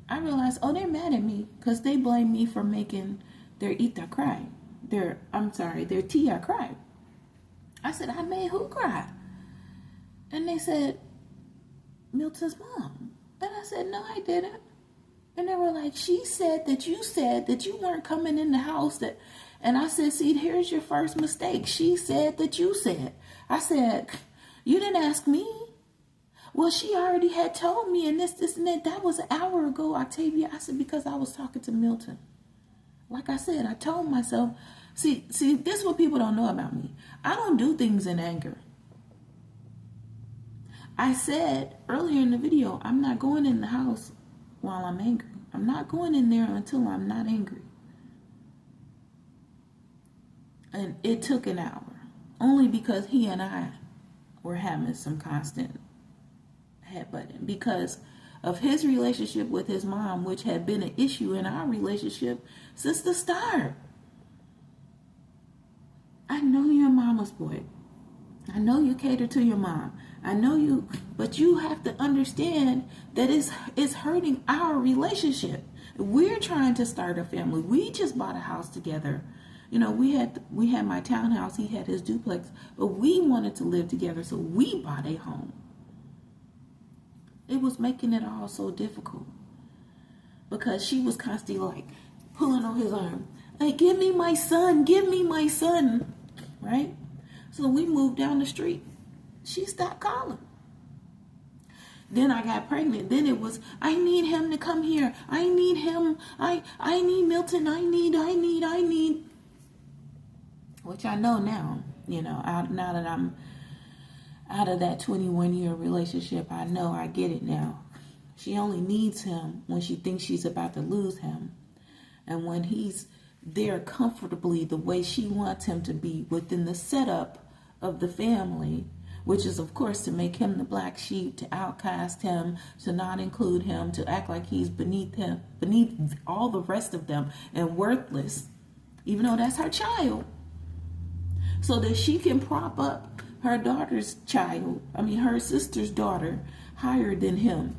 I realized, oh, they're mad at me because they blame me for making their Ita cry. Their Tia cry. I said, I made who cry? And they said, Milton's mom. And I said, no, I didn't. And they were like, she said that you weren't coming in the house. And I said, see, here's your first mistake. She said that you said. I said, you didn't ask me. Well, she already had told me, and this, and that. That was an hour ago, Octavia. I said, because I was talking to Milton. Like I said, I told myself, see, this is what people don't know about me. I don't do things in anger. I said earlier in the video, I'm not going in the house while I'm angry. I'm not going in there until I'm not angry. And it took an hour, only because he and I were having some constant headbutting because of his relationship with his mom, which had been an issue in our relationship since the start. I know you're a mama's boy. I know you cater to your mom. I know you, but you have to understand that it's hurting our relationship. We're trying to start a family. We just bought a house together. You know, we had my townhouse, he had his duplex, but we wanted to live together, so we bought a home. It was making it all so difficult because she was constantly like pulling on his arm, like, give me my son, right? So we moved down the street. She stopped calling. Then I got pregnant. Then it was, I need him to come here. I need him. I need Milton. I need. Which I know now, you know, now that I'm out of that 21-year relationship, I know, I get it now. She only needs him when she thinks she's about to lose him. And when he's there comfortably the way she wants him to be within the setup of the family, which is, of course, to make him the black sheep, to outcast him, to not include him, to act like he's beneath all the rest of them and worthless, even though that's her child, so that she can prop up her daughter's child, her sister's daughter, higher than him,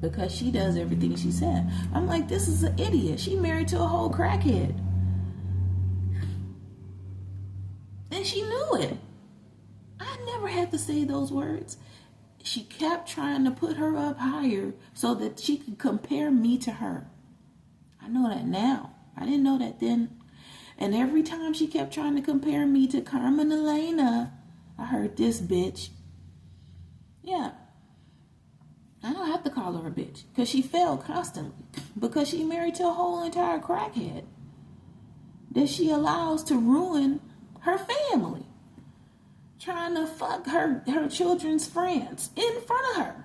because she does everything she said. I'm like, this is an idiot. She married to a whole crackhead. And she knew it. I never had to say those words. She kept trying to put her up higher so that she could compare me to her. I know that now. I didn't know that then. And every time she kept trying to compare me to Carmen Elena, I heard this bitch. Yeah. I don't have to call her a bitch, because she failed constantly, because she married to a whole entire crackhead that she allows to ruin her family, trying to fuck her children's friends in front of her.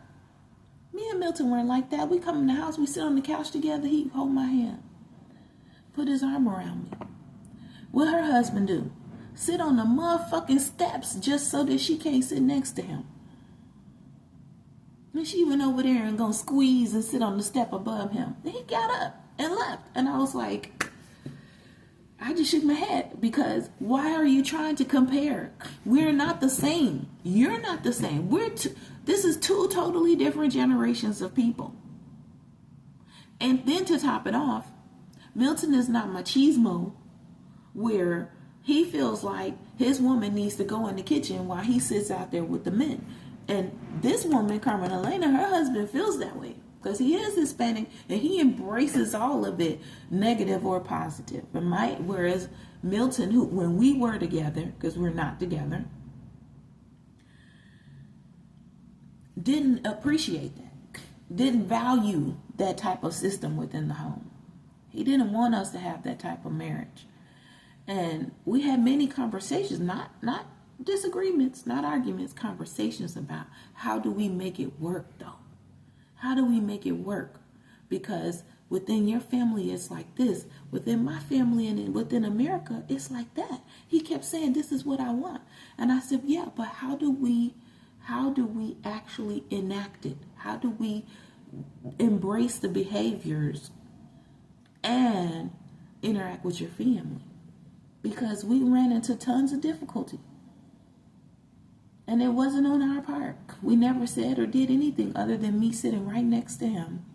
Me and Milton weren't like that. We come in the house, we sit on the couch together, he hold my hand, put his arm around me. What her husband do? Sit on the motherfucking steps just so that she can't sit next to him. And she went over there and gonna squeeze and sit on the step above him. Then he got up and left. And I was like, I just shook my head, because why are you trying to compare? We're not the same. You're not the same. This is two totally different generations of people. And then to top it off, Milton is not machismo, where he feels like his woman needs to go in the kitchen while he sits out there with the men. And this woman, Carmen Elena, her husband feels that way, because he is Hispanic and he embraces all of it, negative or positive. Whereas Milton, who, when we were together, because we're not together, didn't appreciate that, didn't value that type of system within the home. He didn't want us to have that type of marriage. And we had many conversations, not disagreements, not arguments, conversations about how do we make it work, though? How do we make it work? Because within your family, it's like this. Within my family and within America, it's like that. He kept saying, this is what I want. And I said, yeah, but how do we actually enact it? How do we embrace the behaviors and interact with your family? Because we ran into tons of difficulty. And it wasn't on our part. We never said or did anything other than me sitting right next to him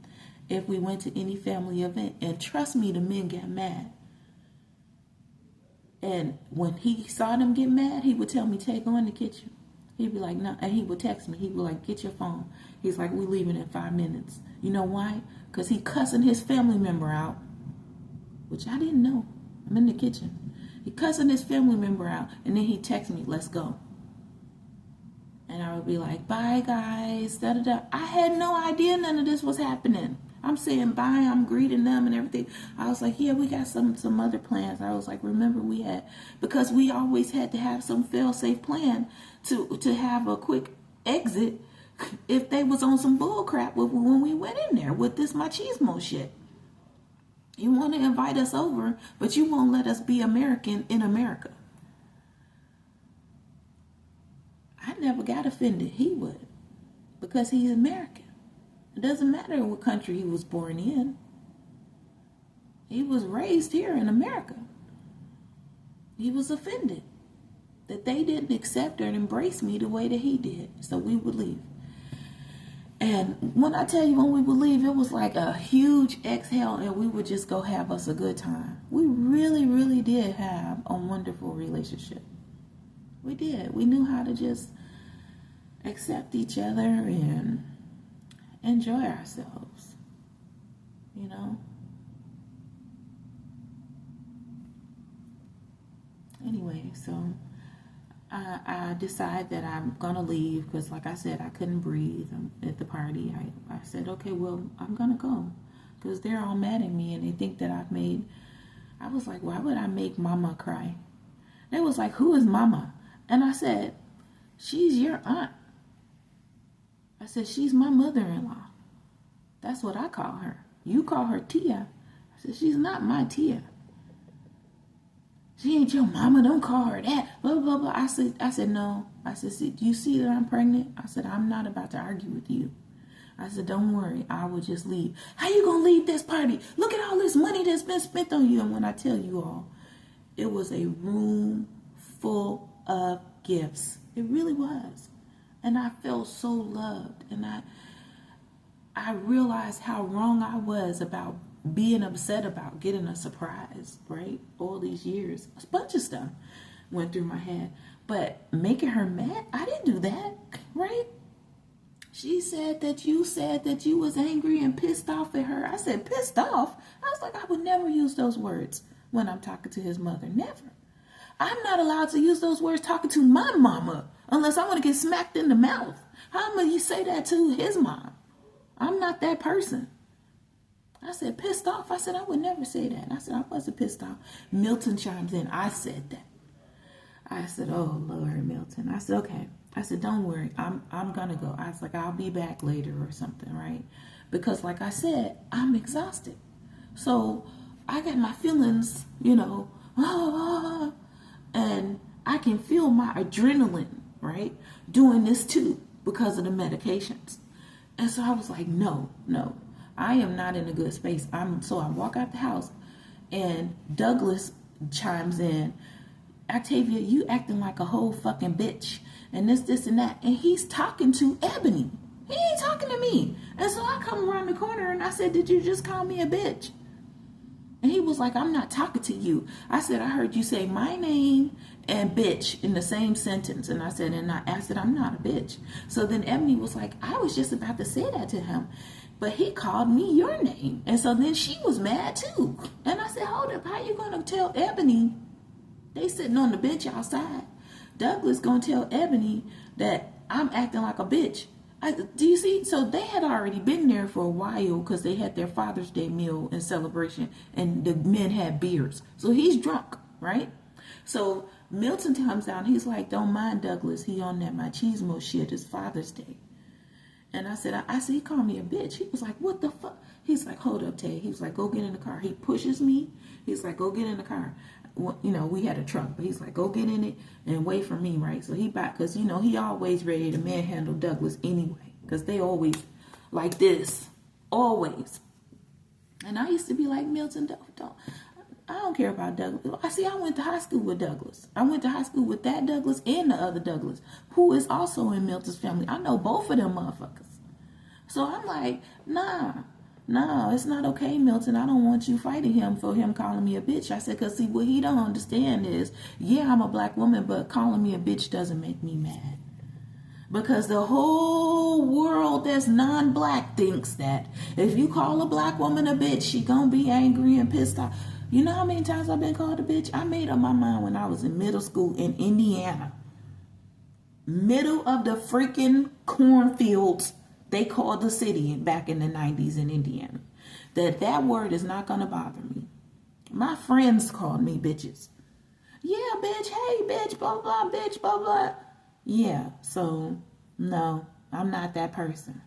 if we went to any family event. And trust me, the men got mad. And when he saw them get mad, he would tell me, Tay, go in the kitchen. He'd be like, no. And he would text me. He'd be like, get your phone. He's like, we're leaving in 5 minutes. You know why? Because he cussing his family member out, which I didn't know. I'm in the kitchen. He cussing his family member out, and then he texts me, let's go. And I would be like, bye, guys, da-da-da. I had no idea none of this was happening. I'm saying bye, I'm greeting them and everything. I was like, yeah, we got some other plans. I was like, remember because we always had to have some fail-safe plan to have a quick exit if they was on some bull crap when we went in there with this machismo shit. You want to invite us over, but you won't let us be American in America. I never got offended. He would, because he's American. It doesn't matter what country he was born in. He was raised here in America. He was offended that they didn't accept or embrace me the way that he did, so we would leave. And when I tell you when we would leave, it was like a huge exhale, and we would just go have us a good time. We really, really did have a wonderful relationship. We did. We knew how to just accept each other and enjoy ourselves, you know. Anyway, so I decide that I'm gonna leave because, like I said, I couldn't breathe at the party. I said, okay, well, I'm gonna go because they're all mad at me and they think that I was like, why would I make Mama cry? They was like, who is Mama? And I said, she's your aunt. I said, she's my mother-in-law. That's what I call her. You call her Tia. I said, she's not my Tia. She ain't your mama, don't call her that, blah, blah, blah. I said, no. I said, see, do you see that I'm pregnant? I said, I'm not about to argue with you. I said, don't worry, I will just leave. How you gonna leave this party? Look at all this money that's been spent on you. And when I tell you all, it was a room full of gifts. It really was. And I felt so loved. And I realized how wrong I was about being upset about getting a surprise, right? All these years, a bunch of stuff went through my head. But making her mad, I didn't do that, right? She said that you was angry and pissed off at her. I said, pissed off? I was like, I would never use those words when I'm talking to his mother. Never. I'm not allowed to use those words talking to my mama unless I want to get smacked in the mouth. How am you say that to his mom? I'm not that person. I said, pissed off? I said, I would never say that. I said, I wasn't pissed off. Milton chimes in. I said that. I said, oh, Lord, Milton. I said, okay. I said, don't worry. I'm going to go. I was like, I'll be back later or something, right? Because like I said, I'm exhausted. So I got my feelings, and I can feel my adrenaline, right? Doing this too because of the medications. And so I was like, no, I am not in a good space. So I walk out the house and Douglas chimes in, Octavia, you acting like a whole fucking bitch. And this and that. And he's talking to Ebony. He ain't talking to me. And so I come around the corner and I said, did you just call me a bitch? And he was like, I'm not talking to you. I said, I heard you say my name and bitch in the same sentence. And I said, I'm not a bitch. So then Ebony was like, I was just about to say that to him, but he called me your name. And so then she was mad too. And I said, hold up, how you going to tell Ebony? They sitting on the bench outside. Douglas going to tell Ebony that I'm acting like a bitch. Do you see? So they had already been there for a while because they had their Father's Day meal and celebration, and the men had beers. So he's drunk, right? So Milton comes out. He's like, don't mind Douglas. He on that machismo shit. It's Father's Day. And I said, he called me a bitch. He was like, what the fuck? He's like, hold up, Tay. He was like, go get in the car. He pushes me. He's like, go get in the car. We had a truck, but he's like, go get in it and wait for me, right? So he back, because, he always ready to manhandle Douglas anyway, because they always like this, always. And I used to be like, Milton, I don't care about Douglas. I went to high school with Douglas. I went to high school with that Douglas and the other Douglas, who is also in Milton's family. I know both of them motherfuckers. So I'm like, no, it's not okay, Milton. I don't want you fighting him for him calling me a bitch. I said, because see, what he don't understand is, yeah, I'm a black woman, but calling me a bitch doesn't make me mad. Because the whole world that's non-black thinks that if you call a black woman a bitch, she gonna be angry and pissed off. You know how many times I've been called a bitch? I made up my mind when I was in middle school in Indiana. Middle of the freaking cornfields. They called the city back in the 90s in Indiana. That word is not going to bother me. My friends called me bitches. Yeah, bitch. Hey, bitch. Blah, blah, bitch. Blah, blah. Yeah, so no, I'm not that person.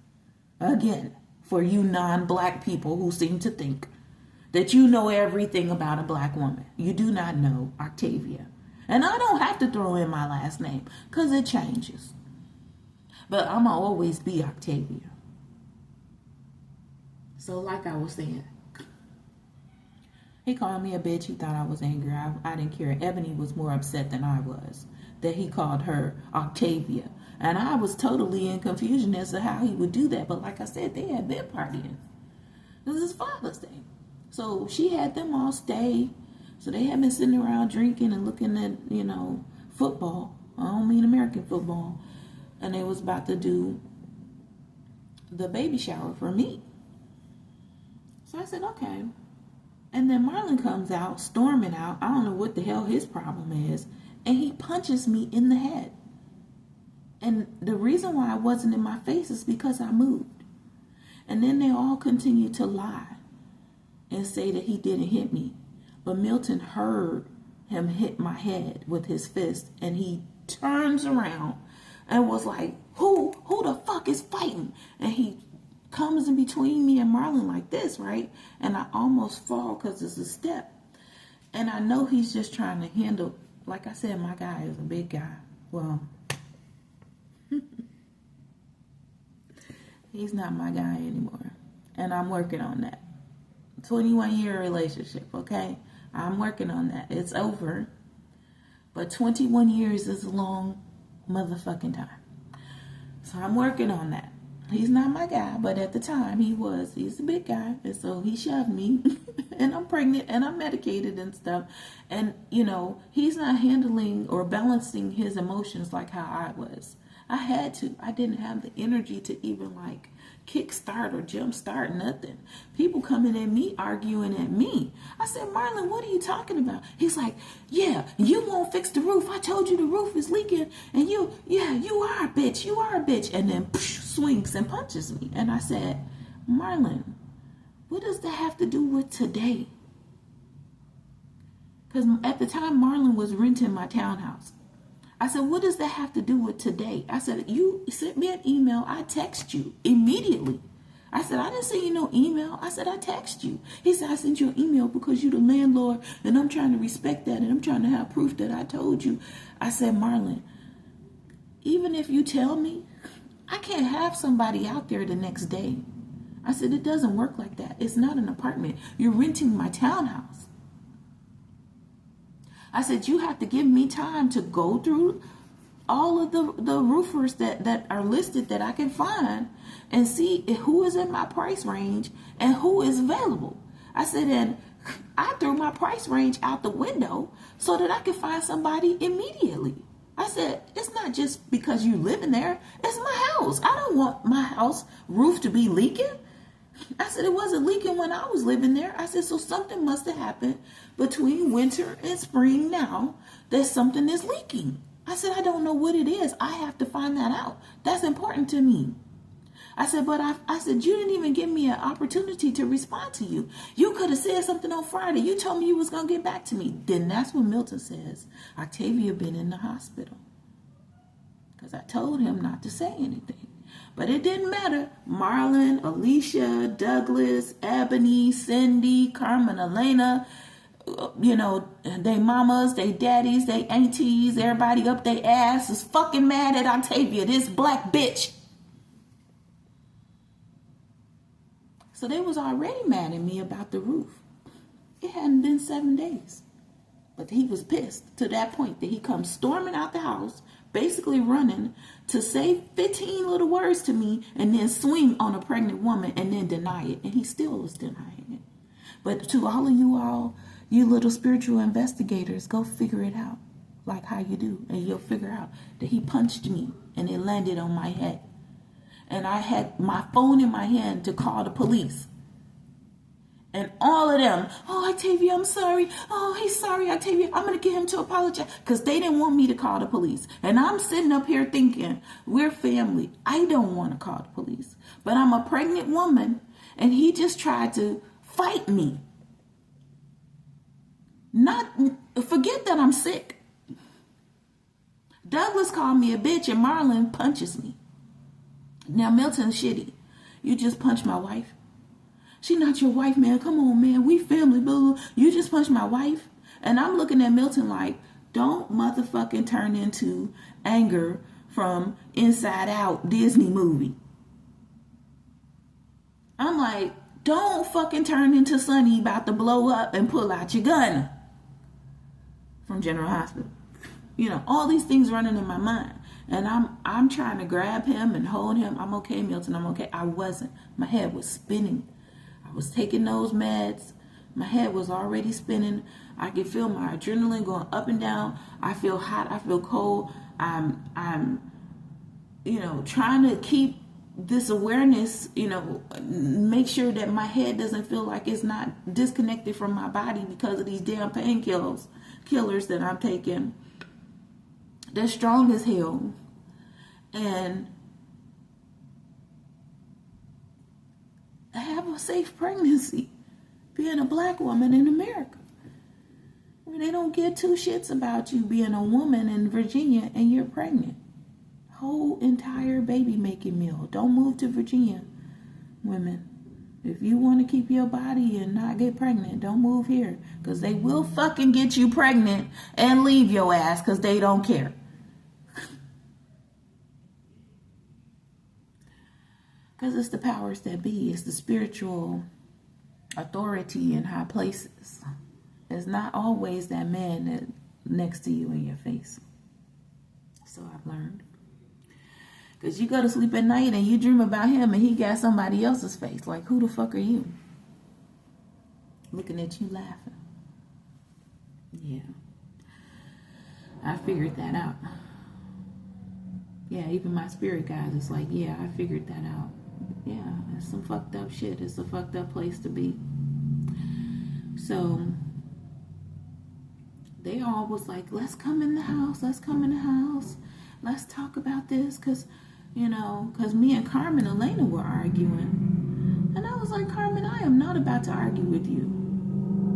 Again, for you non-black people who seem to think that you know everything about a black woman, you do not know Octavia. And I don't have to throw in my last name because it changes. But I'm going to always be Octavia. So like I was saying, he called me a bitch. He thought I was angry. I didn't care. Ebony was more upset than I was that he called her Octavia. And I was totally in confusion as to how he would do that. But like I said, they had been partying. It was his Father's Day. So she had them all stay. So they had been sitting around drinking and looking at, football. I don't mean American football. And they was about to do the baby shower for me. So I said, okay. And then Marlon comes out, storming out. I don't know what the hell his problem is. And he punches me in the head. And the reason why I wasn't in my face is because I moved. And then they all continued to lie and say that he didn't hit me. But Milton heard him hit my head with his fist. And he turns around and was like, who the fuck is fighting? And he comes in between me and Marlon like this, right? And I almost fall because it's a step. And I know he's just trying to handle, like I said, my guy is a big guy. Well, he's not my guy anymore. And I'm working on that. 21-year relationship, okay? I'm working on that. It's over. But 21 years is a long motherfucking time. So I'm working on that. He's not my guy, but at the time he was. He's a big guy. And so he shoved me. And I'm pregnant and I'm medicated and stuff. And, you know, he's not handling or balancing his emotions like how I was. I had to. I didn't have the energy to even like kickstart or jumpstart nothing. People coming at me, arguing at me. I said, Marlon, what are you talking about? He's like, yeah, you won't fix the roof. I told you the roof is leaking. And you are a bitch. You are a bitch. And then swings and punches me. And I said, Marlon, what does that have to do with today? Because at the time, Marlon was renting my townhouse. I said, what does that have to do with today? I said, you sent me an email. I text you immediately. I said, I didn't send you no email. I said, I text you. He said, I sent you an email because you're the landlord and I'm trying to respect that and I'm trying to have proof that I told you. I said, Marlon, even if you tell me, I can't have somebody out there the next day. I said, it doesn't work like that. It's not an apartment. You're renting my townhouse. I said, you have to give me time to go through all of the roofers that are listed that I can find and see who is in my price range and who is available. I said, and I threw my price range out the window so that I could find somebody immediately. I said, it's not just because you live in there. It's my house. I don't want my house roof to be leaking. I said, it wasn't leaking when I was living there. I said, so something must have happened between winter and spring now that something is leaking. I said, I don't know what it is. I have to find that out. That's important to me. I said, but I said, you didn't even give me an opportunity to respond to you. You could have said something on Friday. You told me you was going to get back to me. Then that's when Milton says, Octavia been in the hospital. Because I told him not to say anything. But it didn't matter. Marlon, Alicia, Douglas, Ebony, Cindy, Carmen, Elena, you know, they mamas, they daddies, they aunties, everybody up their ass is fucking mad at Octavia, this black bitch. So they was already mad at me about the roof. It hadn't been 7 days. But he was pissed to that point that he comes storming out the house, basically running to say 15 little words to me and then swing on a pregnant woman and then deny it. And he still was denying it. But to all of you all, you little spiritual investigators, go figure it out like how you do. And you'll figure out that he punched me and it landed on my head. And I had my phone in my hand to call the police. And all of them, oh, Octavia, I'm sorry. Oh, he's sorry, Octavia. I'm going to get him to apologize. Because they didn't want me to call the police. And I'm sitting up here thinking, we're family. I don't want to call the police. But I'm a pregnant woman. And he just tried to fight me. Forget that I'm sick. Douglas called me a bitch and Marlon punches me. Now, Milton's shitty. You just punched my wife. She not your wife, man. Come on, man. We family, boo. You just punched my wife. And I'm looking at Milton like, don't motherfucking turn into anger from Inside Out Disney movie. I'm like, don't fucking turn into Sonny about to blow up and pull out your gun from General Hospital. You know, all these things running in my mind. And I'm trying to grab him and hold him. I'm okay, Milton. I'm okay. I wasn't. My head was spinning. I was taking those meds. My head was already spinning. I could feel my adrenaline going up and down. I feel hot. I feel cold. I'm you know, trying to keep this awareness, you know, make sure that my head doesn't feel like it's not disconnected from my body because of these damn painkillers that I'm taking. They're strong as hell. And have a safe pregnancy being a black woman in America, where they don't give two shits about you being a woman in Virginia and you're pregnant. Whole entire baby making meal. Don't move to Virginia, women. If you want to keep your body and not get pregnant, don't move here. Because they will fucking get you pregnant and leave your ass because they don't care. Because it's the powers that be. It's the spiritual authority in high places. It's not always that man that next to you in your face. So I've learned. Because you go to sleep at night and you dream about him and he got somebody else's face. Like, who the fuck are you? Looking at you laughing. Yeah. I figured that out. Yeah, even my spirit guides is like, yeah, I figured that out. Yeah, it's some fucked up shit. It's a fucked up place to be. So they all was like, let's come in the house. Let's come in the house. Let's talk about this. Because me and Carmen Elena were arguing. And I was like, Carmen, I am not about to argue with you.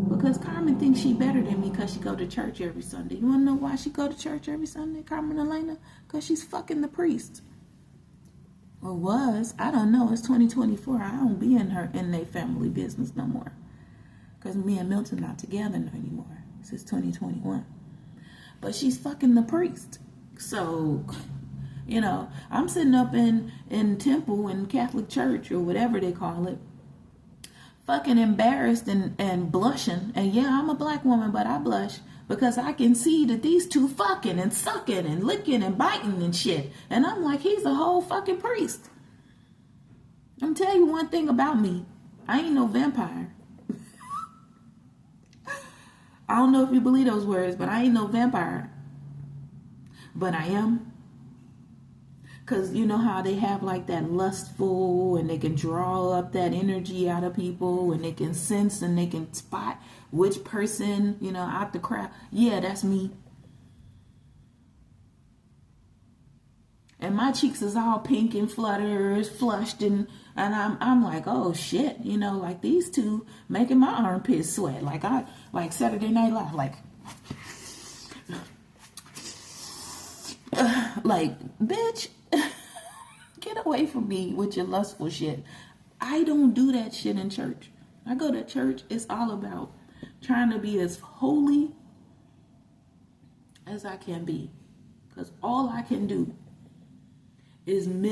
Because Carmen thinks she better than me because she go to church every Sunday. You want to know why she go to church every Sunday, Carmen Elena? Because she's fucking the priest. Or was. I don't know. It's 2024. I don't be in their family business no more. Because me and Milton not together no anymore. Since 2021. But she's fucking the priest. So, I'm sitting up in temple in Catholic church or whatever they call it. Fucking embarrassed and blushing. And yeah, I'm a black woman, but I blush. Because I can see that these two fucking and sucking and licking and biting and shit. And I'm like, he's a whole fucking priest. I'm telling you one thing about me. I ain't no vampire. I don't know if you believe those words, but I ain't no vampire. But I am. Because you know how they have like that lustful and they can draw up that energy out of people and they can sense and they can spot which person, out the crowd. Yeah, that's me. And my cheeks is all pink and flushed and I'm like, oh shit, like these two making my armpits sweat. Like Saturday Night Live, like, bitch, get away from me with your lustful shit. I don't do that shit in church. I go to church, it's all about trying to be as holy as I can be. Because all I can do is